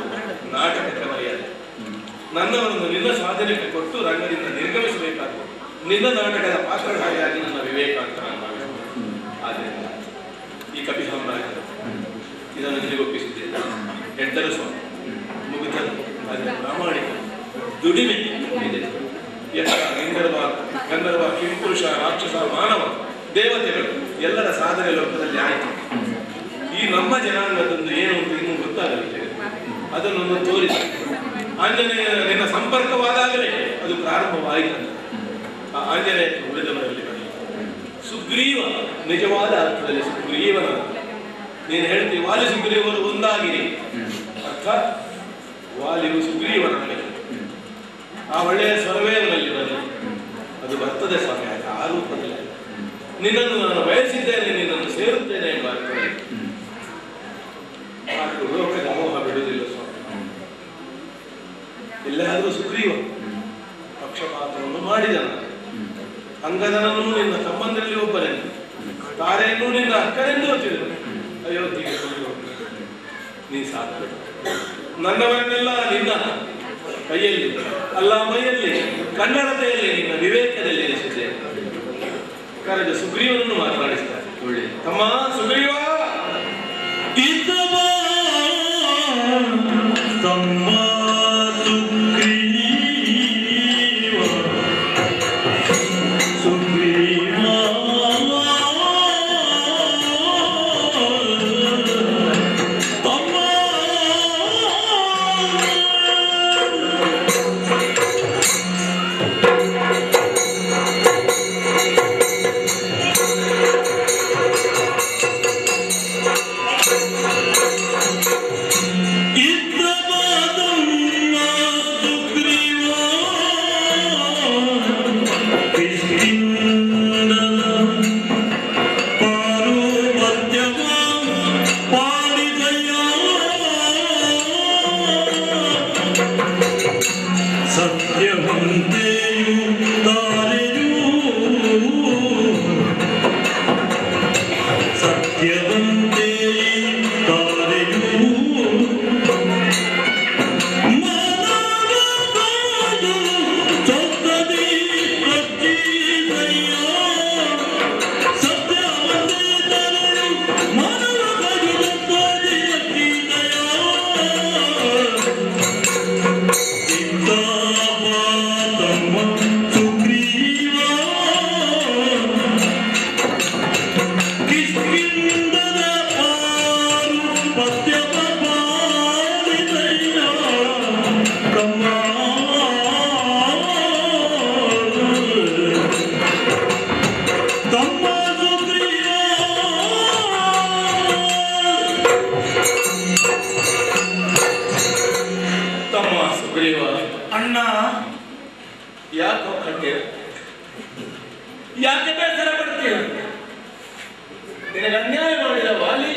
ನಾಟಕಕ್ಕೆ ಮರ್ಯಾದೆ. ನನ್ನವರನ್ನು ನಿನ್ನ ಸ್ವಾಧೀನಕ್ಕೆ ಕೊಟ್ಟು ರಂಗದಿಂದ ನಿರ್ಗಮಿಸಬೇಕಾದ ನಿನ್ನ ನಾಟಕದ ಪಾತ್ರಧಾರಿಯಾಗಿ ನನ್ನ ವಿವೇಕ ಅಂತ ನಾನು ಭಾವಿಸ್ತೇನೆ. ಆದ್ದರಿಂದ ಈ ಕಪಿ ಸಾಮ್ರಾಜ್ಯ ಇದನ್ನು ನಿನಗೊಪ್ಪಿಸಿದ್ದೇನೆ. ಎಂಟರು ಸ್ವಾಮಿ ಮುಗಿತನು, ಅದರ ಪ್ರಾಮಾಣಿಕ ದುಡಿಮೆ ಇದೆ. ಗಂಧರ್ವ ಕಿಂಪುರುಷ ರಾಕ್ಷಸ ಮಾನವ ದೇವತೆಗಳು ಎಲ್ಲರ ಸಾಧನೆ ಲೋಕದಲ್ಲಿ ಆಯಿತು. ಈ ನಮ್ಮ ಜನಾಂಗದೊಂದು ಏನು ಅಂತ ಇನ್ನೂ ಗೊತ್ತಾಗಲಿದೆ. ಅದನ್ನು ತೋರಿಸಿ ಆಂಜನೇಯ ನಿನ್ನ ಸಂಪರ್ಕವಾದಾಗಲೇ ಅದು ಪ್ರಾರಂಭವಾಯಿತು. ಆ ಆಂಜನೇಯ ಉಳಿದವರಲ್ಲಿ ಸುಗ್ರೀವ ನಿಜವಾದ ಅರ್ಥದಲ್ಲಿ ಸುಗ್ರೀವನ. ನೀನು ಹೇಳ್ತೀವಿ ವಾಲಿ ಸುಗ್ರೀವರು ಒಂದಾಗಿರಿ, ಅರ್ಥಾತ್ ವಾಲಿಯು ಸುಗ್ರೀವನಾಗಲಿ. ಆ ಒಳ್ಳೆಯ ಸ್ವರವೇ ಅವನಲ್ಲಿ ಬರಲಿ, ಅದು ಬರ್ತದೆ ಸ್ವಾಮಿ. ಆ ರೂಪದಲ್ಲಿ ನಿನ್ನನ್ನು ನಾನು ಬಯಸಿದ್ದೇನೆ, ನಿನ್ನನ್ನು ಸೇರುತ್ತೇನೆ ಎಂಬ ಅರ್ಥದಲ್ಲಿ ಲೋಕದ ಮೋಹ ಬಿಡುವುದಿಲ್ಲ ಸ್ವಾಮಿ. ಎಲ್ಲಾದರೂ ಸುಗ್ರೀವ ಪಕ್ಷಪಾತವನ್ನು ಮಾಡಿದನು. ಅಂಗದನನ್ನು ನಿನ್ನ ತಮ್ಮಂದರಲ್ಲಿ ಒಬ್ಬನೇ, ತಾರೆಯನ್ನು ನಿನ್ನ ಅಕ್ಕನೆಂದು ತಿಳಿದು ಅಯೋಧ್ಯೆಗೆ ನೀ ಸಾಕು. ನನ್ನವನ್ನೆಲ್ಲ ನಿನ್ನ ಕೈಯಲ್ಲಿ ಅಲ್ಲ ಮೈಯಲ್ಲಿ, ಕನ್ನಡತೆಯಲ್ಲಿ, ನಿನ್ನ ವಿವೇಕದಲ್ಲಿ ಇರಿಸಿದೆ. ಕರೆದ ಸುಗ್ರೀವನನ್ನು ಮಾತನಾಡಿಸ್ತಾರೆ. ತಮ್ಮ ಸುಗ್ರೀವ, ತಮ್ಮ ಇದ್ದ ಬಾದಂ ಪಡ್ತೀಯ? ಯಾಕೆ ಬೇಸರ ಪಡ್ತೀಯ? ನಿನಗೆ ಅನ್ಯಾಯ ಮಾಡಿದ ವಾಲಿ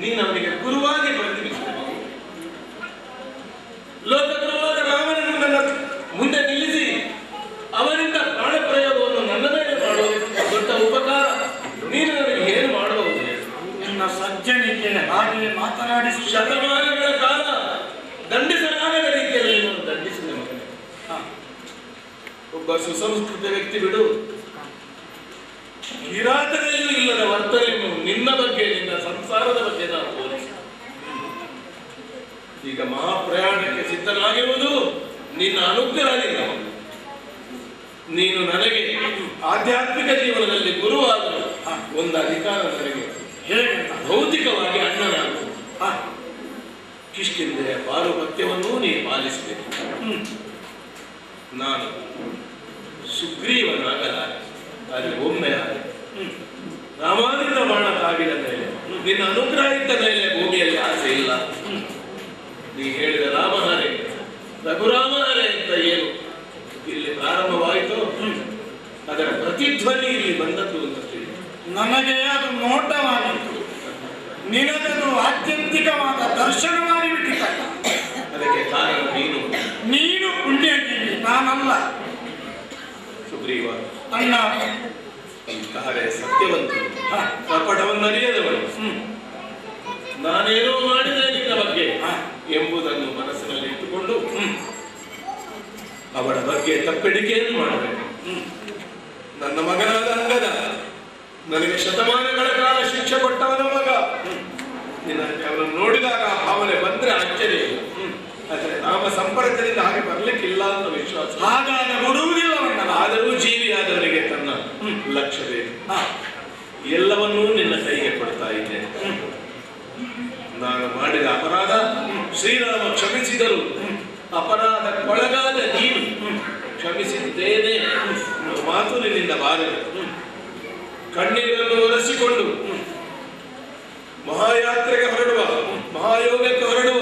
ನೀನು ಅವನಿಗೆ ಗುರುವಾಗಿ ಪ್ರತಿನಿಧಿಸಬೇಕು. ಲೋಕಗುರುವಾದ ರಾಮನನ್ನು ನನ್ನ ಮುಂದೆ ನಿಲ್ಲಿಸಿ ಅವನಿಂದ ಪ್ರಾಣ ಪ್ರಯೋಗವನ್ನು ನನ್ನ ಮೇಲೆ ಮಾಡುವುದು ದೊಡ್ಡ ಉಪಕಾರ. ನೀನು ನನಗೆ ಏನು ಮಾಡಬಹುದು? ನಿನ್ನ ಸಜ್ಜನಿಕೆ ಹಾಗೆ ಮಾತನಾಡಿಸಿ ಶತಮಾನಗಳ ಕಾಲ ದಂಡಿಸಲಾಗದ ರೀತಿಯಲ್ಲಿ ನೀನು ದಂಡಿಸಿದ ಮಗನೇ. ಒಬ್ಬ ಸುಸಂಸ್ಕೃತ ವ್ಯಕ್ತಿ ಬಿಡು, ಕಿರಾತನೆಯೂ ಇಲ್ಲದ ವರ್ತನೆಯನ್ನು ನಿನ್ನ ಬಗ್ಗೆ, ನಿನ್ನ ಸಂಸಾರದ ಬಗ್ಗೆ ನಾವು ತೋರಿಸಿ ಈಗ ಮಹಾಪ್ರಯಾಣಕ್ಕೆ ಸಿದ್ಧನಾಗಿರುವುದು ನಿನ್ನ ಅನುಗ್ರಹದಿಂದ. ನೀನು ನನಗೆ ಆಧ್ಯಾತ್ಮಿಕ ಜೀವನದಲ್ಲಿ ಗುರುವಾಗಲು ಒಂದು ಅಧಿಕಾರ ನನಗೆ. ಹೇಗೆ? ಭೌತಿಕವಾಗಿ ಅಣ್ಣನಾಗು. ಕಿಷ್ಕಿಂದೆಯ ಪಾರುಪತ್ಯವನ್ನೂ ನೀನು ಪಾಲಿಸಬೇಕು. ನಾನು ಸುಗ್ರೀವನಾಗಲಾರೆ, ಆದರೆ ಒಮ್ಮೆ ಆದೆ. ರಾಮಾನಿಂದ ಬಾಣ ತಾಗಿದ ಮೇಲೆ, ನಿನ್ನ ಅನುಗ್ರಹ ಇದ್ದ ಮೇಲೆ ಭೂಮಿಯಲ್ಲಿ ಆಸೆ ಇಲ್ಲ. ನೀ ಹೇಳಿದ ರಾಮಹರೆ ರಘುರಾಮಹರೆ ಅಂತ ಏನು ಇಲ್ಲಿ ಪ್ರಾರಂಭವಾಯಿತು, ಅದರ ಪ್ರತಿಧ್ವನಿ ಇಲ್ಲಿ ಬಂದದ್ದು ಅಂತ ಹೇಳಿ ನನಗೆ ಅದು ನೋಟವಾಗಿತ್ತು. ನಿನಗದು ಆತ್ಯಂತಿಕವಾದ ದರ್ಶನವಾಗಿ ಬಿಟ್ಟಿದ್ದಲ್ಲ. ಅದಕ್ಕೆ ಕಾರಣ ನೀನು ಪುಣ್ಯಜೀವಿ, ನಾನಲ್ಲ. ಸುಗ್ರೀವ ಅಣ್ಣ ಇಂತಹವೇ ಸತ್ಯವಂತರು, ಕಪಟವನ್ನು ಅರಿಯದವರು. ನಾನೇನೋ ಮಾಡಿದೆ ನಿನ್ನ ಬಗ್ಗೆ ಎಂಬುದನ್ನು ಮನಸ್ಸಿನಲ್ಲಿ ಇಟ್ಟುಕೊಂಡು ಅವಳ ಬಗ್ಗೆ ತಪ್ಪೆಡಿಕೆಯನ್ನು ಮಾಡಬೇಕು. ನನ್ನ ಮಗನಾದ ಅಂಗದ ನನಗೆ ಶತಮಾನಗಳ ಕಾಲ ಶಿಕ್ಷೆ ಕೊಟ್ಟವನ ಮಗ. ನಿನ್ನ ಅವನನ್ನು ನೋಡಿದಾಗ ಆ ಭಾವನೆ ಬಂದ್ರೆ ಆಶ್ಚರ್ಯ ಇಲ್ಲ. ಆದರೆ ನಾಮ ಸಂಪರ್ಕದಿಂದ ಹಾಗೆ ಬರ್ಲಿಕ್ಕಿಲ್ಲ ಅಂತ ವಿಶ್ವಾಸ. ಹಾಗಾದ ಕೊಡುವುದಿಲ್ಲವಣ್ಣ. ಆದರೂ ಜೀವಿಯಾದವರಿಗೆ ತನ್ನ ಲಕ್ಷ್ಯ ಬೇಕು. ಎಲ್ಲವನ್ನೂ ನಿನ್ನ ಕೈಗೆ ಕೊಡ್ತಾ ಇದ್ದೇನೆ. ನಾನು ಮಾಡಿದ ಅಪರಾಧ ಶ್ರೀರಾಮ ಕ್ಷಮಿಸಿದರು. ಅಪರಾಧಕ್ಕೊಳಗಾದ ನೀನು ಕ್ಷಮಿಸಿದ್ದೇನೆ ಮಾತು ನಿನ್ನಿಂದ ಬಾರದು. ಕಣ್ಣೀರನ್ನು ಒರೆಸಿಕೊಂಡು ಮಹಾಯಾತ್ರೆಗೆ ಹೊರಡುವ, ಮಹಾಯೋಗಕ್ಕೆ ಹೊರಡುವ,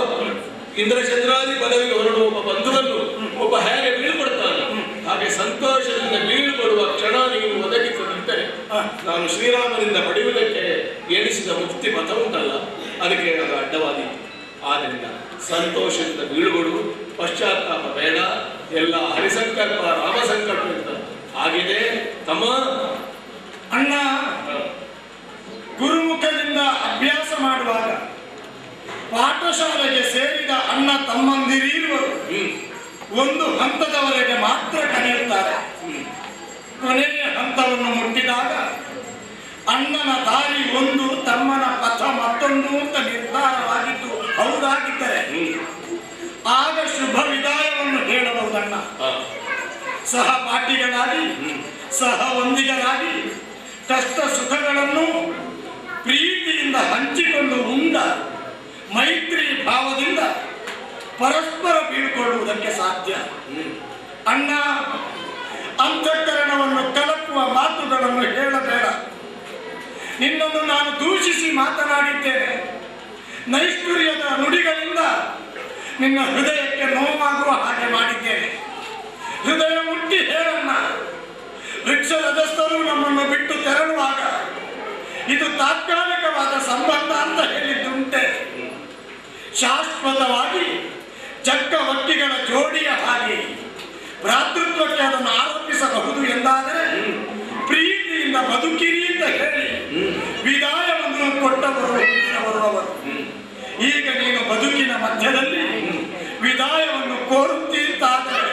ಇಂದ್ರಚಂದ್ರಾದಿ ಪದವಿಗೆ ಹೊರಡುವ ಒಬ್ಬ ಬಂಧುವನ್ನು ಒಬ್ಬ ಹೇಗೆ ಬೀಳ್ಕೊಡ್ತಾನೆ, ಹಾಗೆ ಸಂತೋಷದಿಂದ ಬೀಳ್ಕೊಡುವ ಕ್ಷಣ ನೀವು ಒದಗಿಸದಿದ್ದರೆ ನಾನು ಶ್ರೀರಾಮನಿಂದ ಪಡೆಯುವುದಕ್ಕೆ ಎಣಿಸಿದ ಮುಕ್ತಿ ಪಥ ಉಂಟಲ್ಲ, ಅದಕ್ಕೆ ಅದು ಅಡ್ಡವಾದೀತು. ಆದ್ದರಿಂದ ಸಂತೋಷದಿಂದ ಬೀಳ್ಕೊಡು, ಪಶ್ಚಾತ್ತಾಪ ಬೇಡ. ಎಲ್ಲ ಹರಿಸಂಕಲ್ಪ ರಾಮಸಂಕಲ್ಪದಿಂದ ಆಗಿದೆ ತಮ್ಮ. ಅಣ್ಣ, ಗುರುಮುಖದಿಂದ ಅಭ್ಯಾಸ ಮಾಡುವಾಗ ಪಾಠಶಾಲೆಗೆ ಸೇರಿದ ಅಣ್ಣ ತಮ್ಮಂದಿರಿರುವರು ಒಂದು ಹಂತದವರೆಗೆ ಮಾತ್ರ ಕಲಿಯುತ್ತಾರೆ. ಕೊನೆಯ ಹಂತವನ್ನು ಮುಟ್ಟಿದಾಗ ಅಣ್ಣನ ದಾರಿ ಒಂದು, ತಮ್ಮನ ಪಥ ಮತ್ತೊಂದು ಅಂತ ನಿರ್ಧಾರವಾಗಿದ್ದು ಹೌದಾಗಿದ್ದರೆ ಆಗ ಶುಭ ವಿದಾಯವನ್ನು ಹೇಳಬಹುದಣ್ಣ. ಸಹಪಾಠಿಗಳಾಗಿ, ಸಹ ಒಂದಿಗರಾಗಿ ಕಷ್ಟ ಸುಖಗಳನ್ನು ಪ್ರೀತಿಯಿಂದ ಹಂಚಿಕೊಂಡು ಉಂಡ ಮೈತ್ರಿ ಭಾವದಿಂದ ಪರಸ್ಪರ ಬೀಳ್ಕೊಳ್ಳುವುದಕ್ಕೆ ಸಾಧ್ಯ. ಅಣ್ಣ, ಅಂತಃಕರಣವನ್ನು ಕಲಕುವ ಮಾತುಗಳನ್ನು ಹೇಳಬೇಡ. ನಿನ್ನನ್ನು ನಾನು ದೂಷಿಸಿ ಮಾತನಾಡಿದ್ದೇನೆ. ನೈಷ್ಠುರ್ಯದ ನುಡಿಗಳಿಂದ ನಿನ್ನ ಹೃದಯಕ್ಕೆ ನೋವಾಗುವ ಹಾಗೆ ಮಾಡಿದ್ದೇನೆ. ಹೃದಯ ಮುಟ್ಟಿ ಹೇಳಣ್ಣ, ವೃಕ್ಷರಥಸ್ಥರು ನಮ್ಮನ್ನು ಬಿಟ್ಟು ತೆರಳುವಾಗ ಇದು ತಾತ್ಕಾಲಿಕವಾದ ಸಂಬಂಧ ಅಂತ ಹೇಳಿದ್ದುಂಟೆ. ಶಾಶ್ವತವಾಗಿ ಚಕ್ರವರ್ತಿಗಳ ಜೋಡಿಯ ಹಾಗೆ ಭ್ರಾತೃತ್ವಕ್ಕೆ ಅದನ್ನು ಆರೋಪಿಸಬಹುದು ಎಂದಾದರೆ ಪ್ರೀತಿಯಿಂದ ಬದುಕಿರಿ ಅಂತ ಹೇಳಿ ವಿದಾಯವನ್ನು ಕೊಟ್ಟವರು ಬರುವವರು. ಈಗ ನೀನು ಬದುಕಿನ ಮಧ್ಯದಲ್ಲಿ ವಿದಾಯವನ್ನು ಕೋರುತ್ತೀಂತಾದರೆ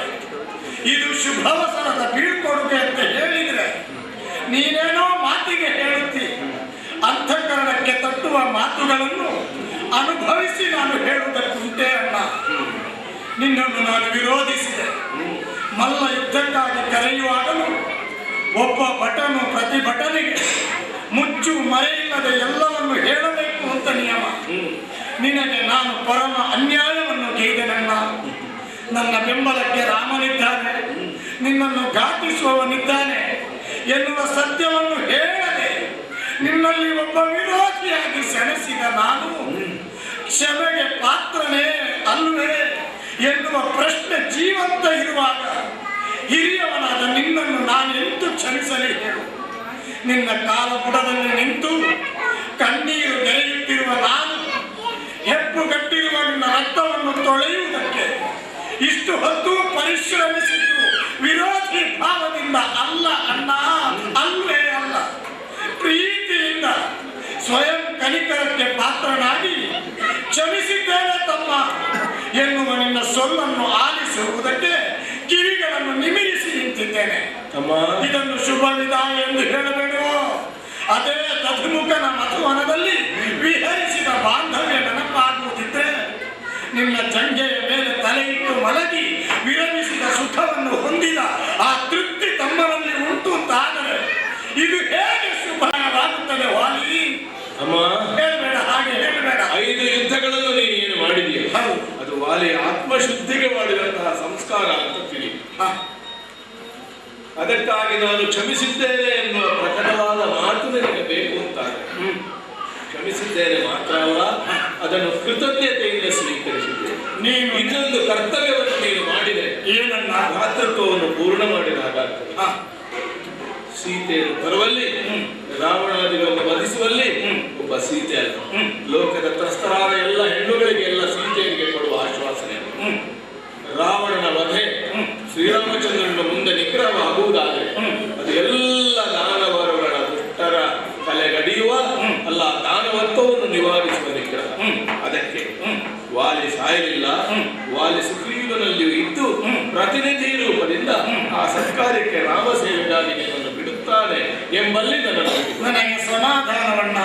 ಇದು ಶುಭವಸರದ ಬೀಳ್ಕೊಡುಗೆ ಅಂತ ಹೇಳಿದ್ರೆ ನೀನೇನೋ ಮಾತಿಗೆ ಹೇಳುತ್ತಿ. ಅಂತಃಕರಣಕ್ಕೆ ತಟ್ಟುವ ಮಾತುಗಳನ್ನು ಅನುಭವಿಸಿ ನಾನು ಹೇಳುವುದಕ್ಕುಂಟೆ ಅಣ್ಣ. ನಿನ್ನನ್ನು ನಾನು ವಿರೋಧಿಸಿದೆ. ಮಲ್ಲ ಯುದ್ಧಕ್ಕಾಗಿ ಕರೆಯುವಾಗಲೂ ಒಬ್ಬ ಭಟನು ಪ್ರತಿಭಟನೆಗೆ ಮುಚ್ಚು ಮರೆಯಿಲ್ಲದೆ ಎಲ್ಲವನ್ನು ಹೇಳಬೇಕು ಅಂತ ನಿಯಮ. ನಿನಗೆ ನಾನು ಪರಮ ಅನ್ಯಾಯವನ್ನು ಗೈದೆನಣ್ಣ. ನನ್ನ ಬೆಂಬಲಕ್ಕೆ ರಾಮನಿದ್ದಾನೆ, ನಿನ್ನನ್ನು ಘಾತಿಸುವವನಿದ್ದಾನೆ ಎನ್ನುವ ಸತ್ಯವನ್ನು ಹೇಳದೆ ನಿನ್ನಲ್ಲಿ ಒಬ್ಬ ವಿರೋಧಿಯಾಗಿ ಸೆಣಸಿದ ನಾನು ಕ್ಷಮೆಗೆ ಪಾತ್ರನೇ ಅಲ್ವೇ ಎನ್ನುವ ಪ್ರಶ್ನೆ ಜೀವಂತ ಇರುವಾಗ ಹಿರಿಯವನಾದ ನಿನ್ನನ್ನು ನಾನೆಂದು ಕ್ಷಮಿಸಲಿ ಹೇಳು? ನಿನ್ನ ಕಾಲ ಬುಡದಲ್ಲಿ ನಿಂತು ಕಣ್ಣೀರು ಬೆರೆಯುತ್ತಿರುವ ನಾನು ಹೆಪ್ಪುಗಟ್ಟಿರುವ ನಿನ್ನ ರಕ್ತವನ್ನು ತೊಳೆಯುವುದಕ್ಕೆ ಇಷ್ಟು ಹೊತ್ತು ಪರಿಶ್ರಮಿಸಿದ್ದು ವಿರೋಧಿ ಭಾವದಿಂದ ಅಲ್ಲ ಅಣ್ಣ, ಅಲ್ಲೇ ಅಲ್ಲ, ಪ್ರೀತಿಯಿಂದ ಸ್ವಯಂ ಕನಿಕರಕ್ಕೆ ಪಾತ್ರನಾಗಿ ಕ್ಷಮಿಸಿದ್ದೇನೆ ತಮ್ಮ ಎನ್ನುವ ನಿನ್ನ ಸೊಲ್ಲನ್ನು ಆಲಿಸುವುದಕ್ಕೆ ಕಿವಿಗಳನ್ನು ನಿಮಿರಿಸಿ ನಿಂತಿದ್ದೇನೆ. ಇದನ್ನು ಶುಭ ವಿದಾಯ ಎಂದು ಹೇಳಬೇಡುವೋ? ಅದೇ ದಧುಮುಖನ ಮಧುವನದಲ್ಲಿ ವಿಹರಿಸಿದ ಬಾಂಧವ್ಯ ನೆನಪಾಗುವುದಿದ್ರೆ ನಿನ್ನ ಜಂಗೆಯ ಮೇಲೆ ತಲೆ ಇಟ್ಟು ಮಲಗಿ ವಿರಮಿಸಿದ ಸುಖವನ್ನು ಹೊಂದಿದ ಆ ತೃಪ್ತಿ ತಮ್ಮನಲ್ಲಿ ಉಂಟು ಅಂತಾದರೆ ಇದು ಹೇಗೆ ಶುಭವಾಗುತ್ತದೆ ವಾಲಿ? ಹೇಳಬೇಡ, ಹಾಗೆ ಹೇಳಬೇಡ. 5 ಯುದ್ಧಗಳನ್ನು ನೀನು ಏನು ಮಾಡಿದೀಯ ಅದು ವಾಲಿ ಆತ್ಮಶುದ್ಧಿಗೆ ಮಾಡಿದಂತಹ ಸಂಸ್ಕಾರ ಅಂತ ತಿಳಿ. ಅದಕ್ಕಾಗಿ ನಾನು ಕ್ಷಮಿಸಿದ್ದೇನೆ ಎನ್ನುವ ಪ್ರಕಟವಾದ ಮಾತು ನಿನಗೆ ಬೇಕು ಅಂತಾರೆ. ಕ್ಷಮಿಸಿದ್ದೇನೆ ಮಾತ್ರ ಅಲ್ಲ, ಅದನ್ನು ಕೃತಜ್ಞತೆಯಿಂದ ಸ್ವೀಕರಿಸಿದ್ದೇನೆ. ನೀನು ಇನ್ನೊಂದು ಕರ್ತವ್ಯವನ್ನು ನೀನು ಮಾಡಿದೆ, ಏನನ್ನ ಮಾತೃತ್ವವನ್ನು ಪೂರ್ಣ ಮಾಡಿದಾಗಾಗ್ತದೆ. ಸೀತೆಯನ್ನು ಬರುವಲ್ಲಿ, ರಾವಣಾದಿಗಳನ್ನು ವಧಿಸುವಲ್ಲಿ ಒಬ್ಬ ಸೀತೆ ಅಲ್ಲ, ಲೋಕದ ತ್ರಸ್ತರಾದ ಎಲ್ಲ ಹೆಣ್ಣುಗಳಿಗೆ ಎಲ್ಲ ಸೀತೆಯರಿಗೆ ಕೊಡುವ ಆಶ್ವಾಸನೆ. ರಾವಣನ ವಧೆ ಶ್ರೀರಾಮಚಂದ್ರನ ಮುಂದೆ ನಿಗ್ರಹವಾಗುವುದಾದರೆ ಅದು ಎಲ್ಲ ದಾನವರುಗಳ ದುಷ್ಟರ ತಲೆಗಡಿಯುವ ಅಲ್ಲ, ದಾನವತ್ವವನ್ನು ನಿವಾರಿಸುವ ನಿಗ್ರಹ. ಅದಕ್ಕೆ ವಾಲಿ ಸಾಯಲಿಲ್ಲ, ವಾಲಿ ಸುಗ್ರೀವನಲ್ಲಿಯೂ ಇದ್ದು ಪ್ರತಿನಿಧಿ ರೂಪದಿಂದ ಆ ಸತ್ಕಾರ್ಯಕ್ಕೆ ರಾಮ ಸೇವೆಗಾಗಿ ನಿನ್ನನ್ನು ಬಿಡುತ್ತಾನೆ ಎಂಬಲ್ಲಿ ನನಗೆ ಸಮಾಧಾನವನ್ನ.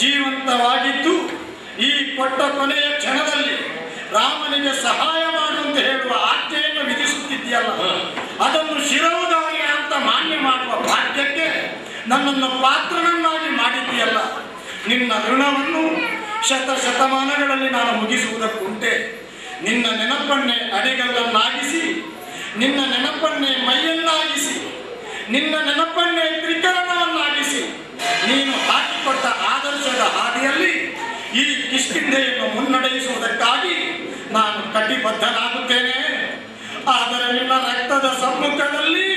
ಜೀವಂತವಾಗಿದ್ದು ಈ ಕೊಟ್ಟ ಕೊನೆಯ ಕ್ಷಣದಲ್ಲಿ ರಾಮನಿಗೆ ಸಹಾಯ ಮಾಡುವಂತೆ ಹೇಳುವ ಆಜ್ಞೆಯನ್ನು ವಿಧಿಸುತ್ತಿದೆಯಲ್ಲ, ಅದನ್ನು ಶಿರೋಧಾರ್ಯ ಅಂತ ಮಾನ್ಯ ಮಾಡುವ ಭಾಗ್ಯಕ್ಕೆ ನನ್ನನ್ನು ಪಾತ್ರನನ್ನಾಗಿ ಮಾಡಿದ್ದೀಯಲ್ಲ. ನಿನ್ನ ಋಣವನ್ನು ಶತಮಾನಗಳಲ್ಲಿ ನಾನು ಮುಗಿಸುವುದಕ್ಕುಂಟೆ. ನಿನ್ನ ನೆನಪನ್ನೇ ಅಡಿಗಲ್ಲನ್ನಾಗಿಸಿ, ನಿನ್ನ ನೆನಪನ್ನೇ ಮೈಯನ್ನಾಗಿಸಿ, ನಿನ್ನ ನೆನಪನ್ನೇ ತ್ರಿಕರಣವನ್ನಾಗಿಸಿ ನೀನು ಹಾಕಿಕೊಟ್ಟ ಆದರ್ಶದ ಹಾದಿಯಲ್ಲಿ ಈ ಕಿಷ್ಕಿಂಧೆಯನ್ನು ಮುನ್ನಡೆಸುವುದಕ್ಕಾಗಿ ನಾನು ಕಟಿಬದ್ಧನಾಗುತ್ತೇನೆ. ಆದರೆ ನಿನ್ನ ರಕ್ತದ ಸಮ್ಮುಖದಲ್ಲಿ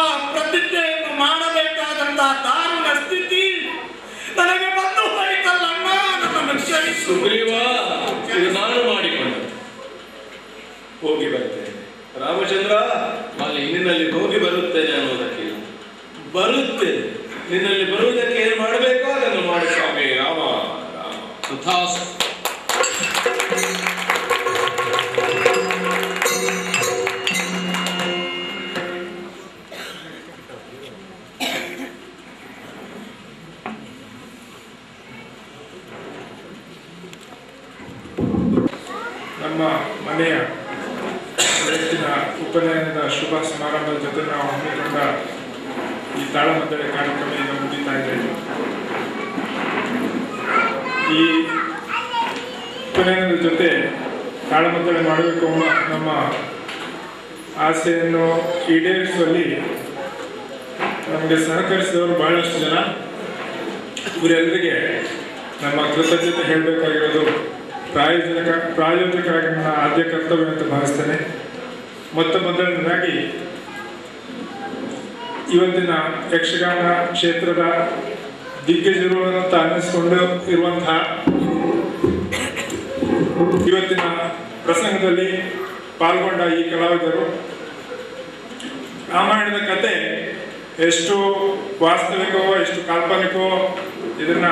ಆ ಪ್ರತಿಜ್ಞೆಯನ್ನು ಮಾಡಬೇಕಾದಂತಹ ದಾರುಣ ಸ್ಥಿತಿ ನನಗೆ ಬಂದು ಹೋಯಿತಲ್ಲಣ್ಣ, ನನ್ನನ್ನು ಕ್ಷಮಿಸು. ಸುಗ್ರೀವ, ಇದು ನಾನು ಮಾಡಿಕೊಂಡೆ. ಹೋಗಿ ಬರ್ತೇನೆ ರಾಮಚಂದ್ರ, ನಿನ್ನಲ್ಲಿ ಹೋಗಿ ಬರುತ್ತೇನೆ ಅನ್ನೋದಕ್ಕೆ ಬರುತ್ತೇನೆ. ನಿನ್ನಲ್ಲಿ ಬರುವುದಕ್ಕೆ ಏನು ಮಾಡಬೇಕೋ ಅದನ್ನು ಮಾಡಿ ಸ್ವಾಮಿ. ರಾಮ ತಥಾಸ್ತು. ನಮ್ಮ ಮನೆಯ ಇವತ್ತಿನ ಉಪನಯನದ ಶುಭ ಸಮಾರಂಭದ ಜೊತೆ ನಾವು ಹಮ್ಮಿಕೊಂಡ ಈ ತಾಳಮದ್ದಳೆ ಕಾರ್ಯಕ್ರಮ ಈಗ ಮುಗಿತಾ ಇದೆ. ಈ ಉಪನಯನದ ಜೊತೆ ತಾಳಮದ್ದಳೆ ಮಾಡಬೇಕು ಅನ್ನೋ ನಮ್ಮ ಆಸೆಯನ್ನು ಈಡೇರಿಸುವಲ್ಲಿ ನಮಗೆ ಸಹಕರಿಸಿದವರು ಬಹಳಷ್ಟು ಜನ. ಇವರೆಲ್ಲರಿಗೆ ನಮ್ಮ ಕೃತಜ್ಞತೆ ಹೇಳಬೇಕಾಗಿರೋದು ಪ್ರಾಯೋಜಕರಾಗಿ ನನ್ನ ಆದ್ಯ ಕರ್ತವ್ಯ ಅಂತ ಭಾವಿಸ್ತೇನೆ. ಮೊದಲನೇದಾಗಿ ಇವತ್ತಿನ ಯಕ್ಷಗಾನ ಕ್ಷೇತ್ರದ ದಿಗ್ಗಜರು ಅಂತ ಅನ್ನಿಸ್ಕೊಂಡು ಇರುವಂತಹ ಇವತ್ತಿನ ಪ್ರಸಂಗದಲ್ಲಿ ಪಾಲ್ಗೊಂಡ ಈ ಕಲಾವಿದರು ರಾಮಾಯಣದ ಕತೆ ಎಷ್ಟು ವಾಸ್ತವಿಕವೋ ಎಷ್ಟು ಕಾಲ್ಪನಿಕವೋ ಇದನ್ನ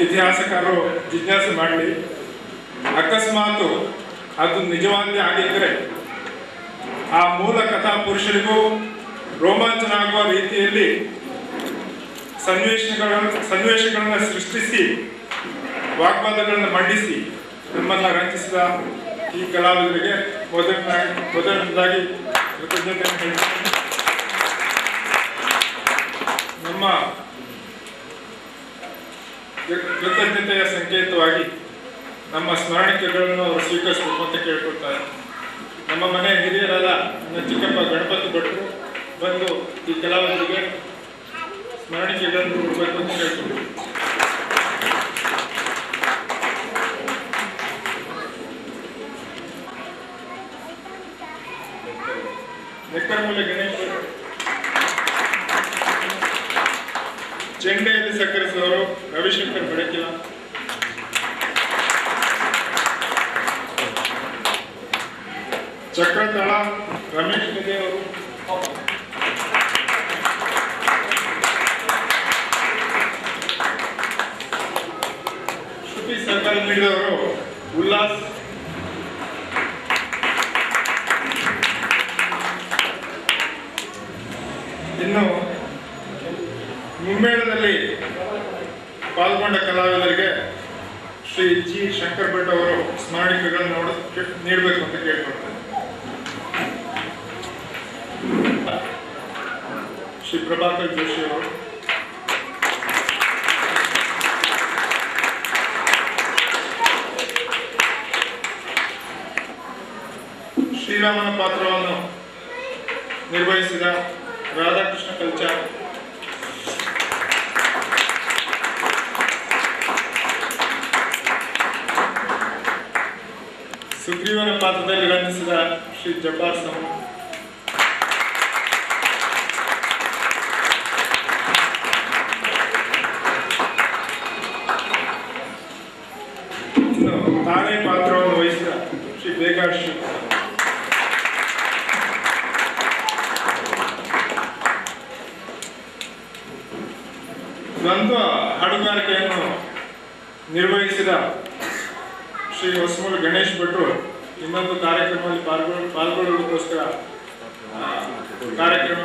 ಇತಿಹಾಸಕಾರರು ಜಿಜ್ಞಾಸೆ ಮಾಡಲಿ. ಅಕಸ್ಮಾತ್ ಅದು ನಿಜವಾದೇ ಆಗಿದ್ದರೆ ಆ ಮೂಲ ಕಥಾ ಪುರುಷರಿಗೂ ರೋಮಾಂಚನ ಆಗುವ ರೀತಿಯಲ್ಲಿ ಸನ್ನಿವೇಶಗಳನ್ನು ಸೃಷ್ಟಿಸಿ ವಾಗ್ವಾದಗಳನ್ನು ಮಂಡಿಸಿ ನಮ್ಮನ್ನ ರಂಜಿಸಿದ ಈ ಕಲಾವಿದರಿಗೆ ಮೊದಲನೇದಾಗಿ ಕೃತಜ್ಞತೆಯನ್ನು ಹೇಳ್ತೀನಿ. ನಮ್ಮ ಕೃತಜ್ಞತೆಯ ಸಂಕೇತವಾಗಿ ನಮ್ಮ ಸ್ಮರಣಿಕೆಗಳನ್ನು ಅವರು ಸ್ವೀಕರಿಸಬೇಕು ಅಂತ ಕೇಳ್ಕೊಳ್ತಾರೆ. ನಮ್ಮ ಮನೆ ಹಿರಿಯರಾದ ನನ್ನ ಚಿಕ್ಕಪ್ಪ ಗಣಪತಿ ಭಟ್ರು ಬಂದು ಈ ಕಲಾವಿದರಿಗೆ ಸ್ಮರಣಿಕೆಗಳನ್ನು ಕೊಡಬೇಕು ಅಂತ ಕೇಳ್ಕೊಳ್ತೀವಿ. ಹೊಸಮೂಲೆ ಗಣೇಶ್ ಭಟ್, ಚೆಂಡೆಯಲ್ಲಿ ಸಕ್ಕರಿಸಿದವರು ರವಿಶಂಕರ್ ಬೆಳಕಿಲ, ಚಕ್ರತಾಳ ರಮೇಶ್ ನಿಧಿ ಅವರು, ಶ್ರುತಿ ಸಹಕಾರ ನೀಡಿದವರು ಉಲ್ಲಾಸ್, ಇನ್ನು ಮುಮ್ಮೇಳದಲ್ಲಿ ಪಾಲ್ಗೊಂಡ ಕಲಾವಿದರಿಗೆ ಶ್ರೀ ಜಿ ಶಂಕರ್ ಭಟ್ ಅವರು ಸ್ಮರಣಿಕೆಗಳನ್ನು ನೀಡಬೇಕು ಅಂತ ಕೇಳ್ಕೊಳ್ತೇನೆ. ಶ್ರೀ ಪ್ರಭಾಕರ್ ಜೋಶಿ ಅವರು, ಶ್ರೀರಾಮನ ಪಾತ್ರವನ್ನು ನಿರ್ವಹಿಸಿದ ರಾಧಾಕೃಷ್ಣ ಕಲ್ಚಾರ್, ಸುಗ್ರೀವನ ಪಾತ್ರದಲ್ಲಿ ರಂಜಿಸಿದ ಶ್ರೀ ಜಬ್ಬಾರ್ ಸಮ, ಇನ್ನು ತಾನೇ ಪಾತ್ರವನ್ನು ವಹಿಸಿದ ಶ್ರೀ ಬೇಗಾರ್ ಶಿವ, ದ್ವಂದ್ವ ಹಾಡುಗಾರಿಕೆಯನ್ನು ನಿರ್ವಹಿಸಿದ ಶ್ರೀ ಹೊಸಮೂಲ ಗಣೇಶ್ ಭಟ್ರು ಇನ್ನೊಂದು ಕಾರ್ಯಕ್ರಮದಲ್ಲಿ ಪಾಲ್ಗೊಳ್ಳುವುದಕ್ಕೋಸ್ಕರ ಕಾರ್ಯಕ್ರಮ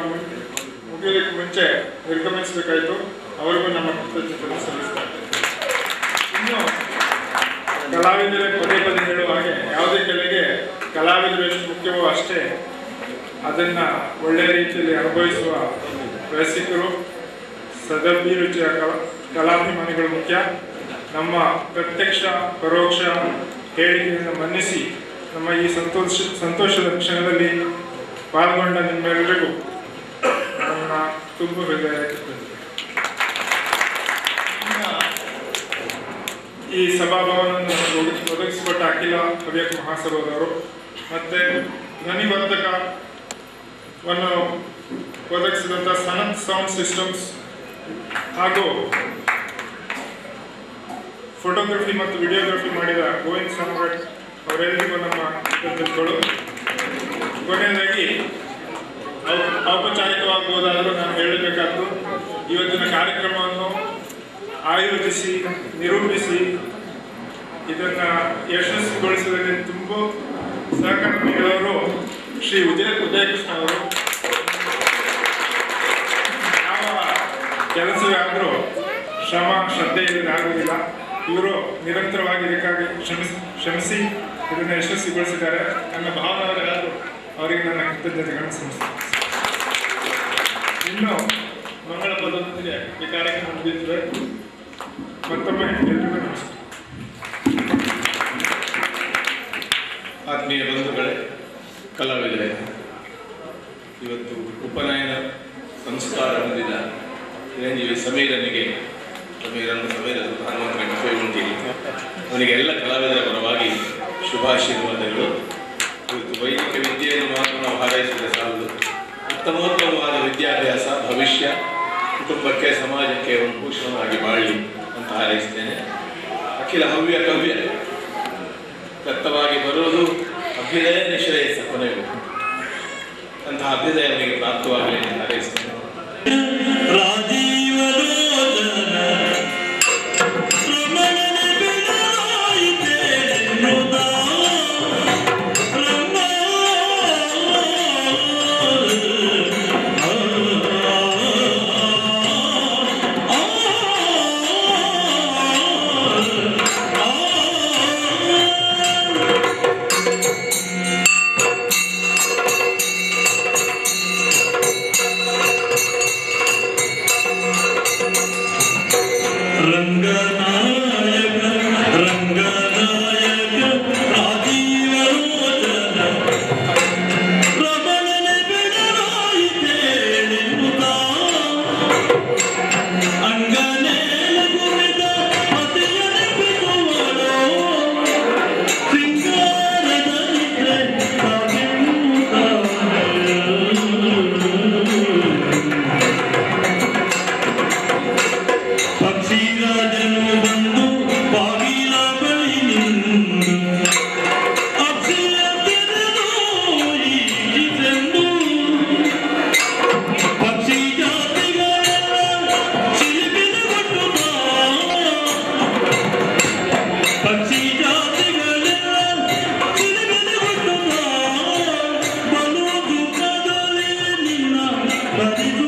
ಮುಗಿಯೋದಕ್ಕೆ ಮುಂಚೆ ನಿರ್ಗಮಿಸಬೇಕಾಯಿತು. ಅವರಿಗೂ ನಮ್ಮ ಕೃತಜ್ಞತೆ ಸಲ್ಲಿಸ್ತಾರೆ. ಇನ್ನು ಕಲಾವಿದರೇ ಪದೇ ಪದೇ ಹೇಳುವ ಹಾಗೆ ಯಾವುದೇ ಕಲೆಗೆ ಕಲಾವಿದರು ಎಷ್ಟು ಮುಖ್ಯವೋ ಅಷ್ಟೇ ಅದನ್ನ ಒಳ್ಳೆಯ ರೀತಿಯಲ್ಲಿ ಅನುಭವಿಸುವ ರಸಿಕರು, ಸದಭಿರುಚಿಯ ಕಲಾಭಿಮಾನಿಗಳು ಮುಖ್ಯ. ನಮ್ಮ ಪ್ರತ್ಯಕ್ಷ ಪರೋಕ್ಷ ಹೇಳಿಕೆಯನ್ನು ಮನ್ನಿಸಿ ನಮ್ಮ ಈ ಸಂತೋಷದ ಕ್ಷಣದಲ್ಲಿ ಪಾಲ್ಗೊಂಡ ನಿಮ್ಮೆಲ್ಲರಿಗೂ ನನ್ನ ತುಂಬ ಹೃದಯ. ಈ ಸಭಾಭವನವನ್ನು ಒದಗಿಸಿಕೊಟ್ಟ ಅಖಿಲ ಹವ್ಯಕ ಮಹಾಸಭಾದವರು ಮತ್ತೆ ಧ್ವನಿವರ್ಧಕವನ್ನು ಒದಗಿಸಿದಂಥ ಸನತ್ ಸೌಂಡ್ ಸಿಸ್ಟಮ್ಸ್ ಹಾಗೂ ಫೋಟೋಗ್ರಫಿ ಮತ್ತು ವಿಡಿಯೋಗ್ರಫಿ ಮಾಡಿದ ಗೋವಿಂದ್ ಸಾಮ್ರಾಟ್ ಅವರೆಲ್ಲರಿಗೂ ನಮ್ಮ ಕೃತಜ್ಞತೆಗಳು. ಕೊನೆಯದಾಗಿ ಔಪಚಾರಿಕವಾಗುವುದಾದರೂ ನಾನು ಹೇಳಬೇಕಾದ್ದು, ಇವತ್ತಿನ ಕಾರ್ಯಕ್ರಮವನ್ನು ಆಯೋಜಿಸಿ ನಿರೂಪಿಸಿ ಇದನ್ನು ಯಶಸ್ವಿಗೊಳಿಸುವುದರಲ್ಲಿ ತುಂಬ ಸಹಕಾರ ನೀಡಿದವರು ಶ್ರೀ ಉದಯಕೃಷ್ಣ ಅವರು. ಯಾವ ಕೆಲಸವೇ ಆದರೂ ಶ್ರಮ ಶ್ರದ್ಧೆಯಲ್ಲಿ ಆಗುವುದಿಲ್ಲ. ಇವರು ನಿರಂತರವಾಗಿ ಇದಕ್ಕಾಗಿ ಶ್ರಮಿಸಿ ಇದನ್ನು ಯಶಸ್ವಿಗೊಳಿಸಿದ್ದಾರೆ. ನನ್ನ ಭಾವನೆಯವರಾದರೂ ಅವರಿಗೆ ನನ್ನ ಕೃತಜ್ಞತೆಗಳನ್ನು ಸಲ್ಲಿಸುತ್ತೇನೆ. ಇನ್ನು ಮಂಗಳ ಪದದೊಂದಿಗೆ ಈ ಕಾರ್ಯಕ್ರಮ ಮುಗಿಯುತ್ತದೆ. ಮತ್ತೊಮ್ಮೆ ಎಲ್ಲರಿಗೂ ನಮಸ್ಕಾರ. ಆತ್ಮೀಯ ಬಂಧುಗಳೇ, ಕಲಾವಿದರೇ, ಇವತ್ತು ಉಪನಯನ ಸಂಸ್ಕಾರ ಹೊಂದಿದ ಚಿರಂಜೀವಿ ಸಮೀರನಿಗೆ ಅವನಿಗೆ ಎಲ್ಲ ಕಲಾವಿದರ ಪರವಾಗಿ ಶುಭಾಶೀರ್ವಾದಗಳು. ಇವತ್ತು ವೈದಿಕ ವಿದ್ಯೆಯನ್ನು ಮಾತ್ರ ನಾವು ಹಾರೈಸಿದ ಸಾಲದು, ಉತ್ತಮೋತ್ತಮವಾದ ವಿದ್ಯಾಭ್ಯಾಸ ಭವಿಷ್ಯ ಕುಟುಂಬಕ್ಕೆ ಸಮಾಜಕ್ಕೆ ಒಂದು ಭೂಷಣವಾಗಿ ಬಾಳಲಿ ಅಂತ ಹಾರೈಸ್ತೇನೆ. ಅಖಿಲ ಹವ್ಯ ಕವ್ಯ ದತ್ತವಾಗಿ ಬರೋದು ಅಭ್ಯುದಯ ನಿಶ್ರೇಯಸ ಕೊನೆಗೂ ಅಂತಹ ಅಭ್ಯುದಯ ಅವನಿಗೆ ಪ್ರಾಪ್ತವಾಗಲಿ ಅಂತ ಹಾರೈಸ್ತೇನೆ. ಬದಿಗೂ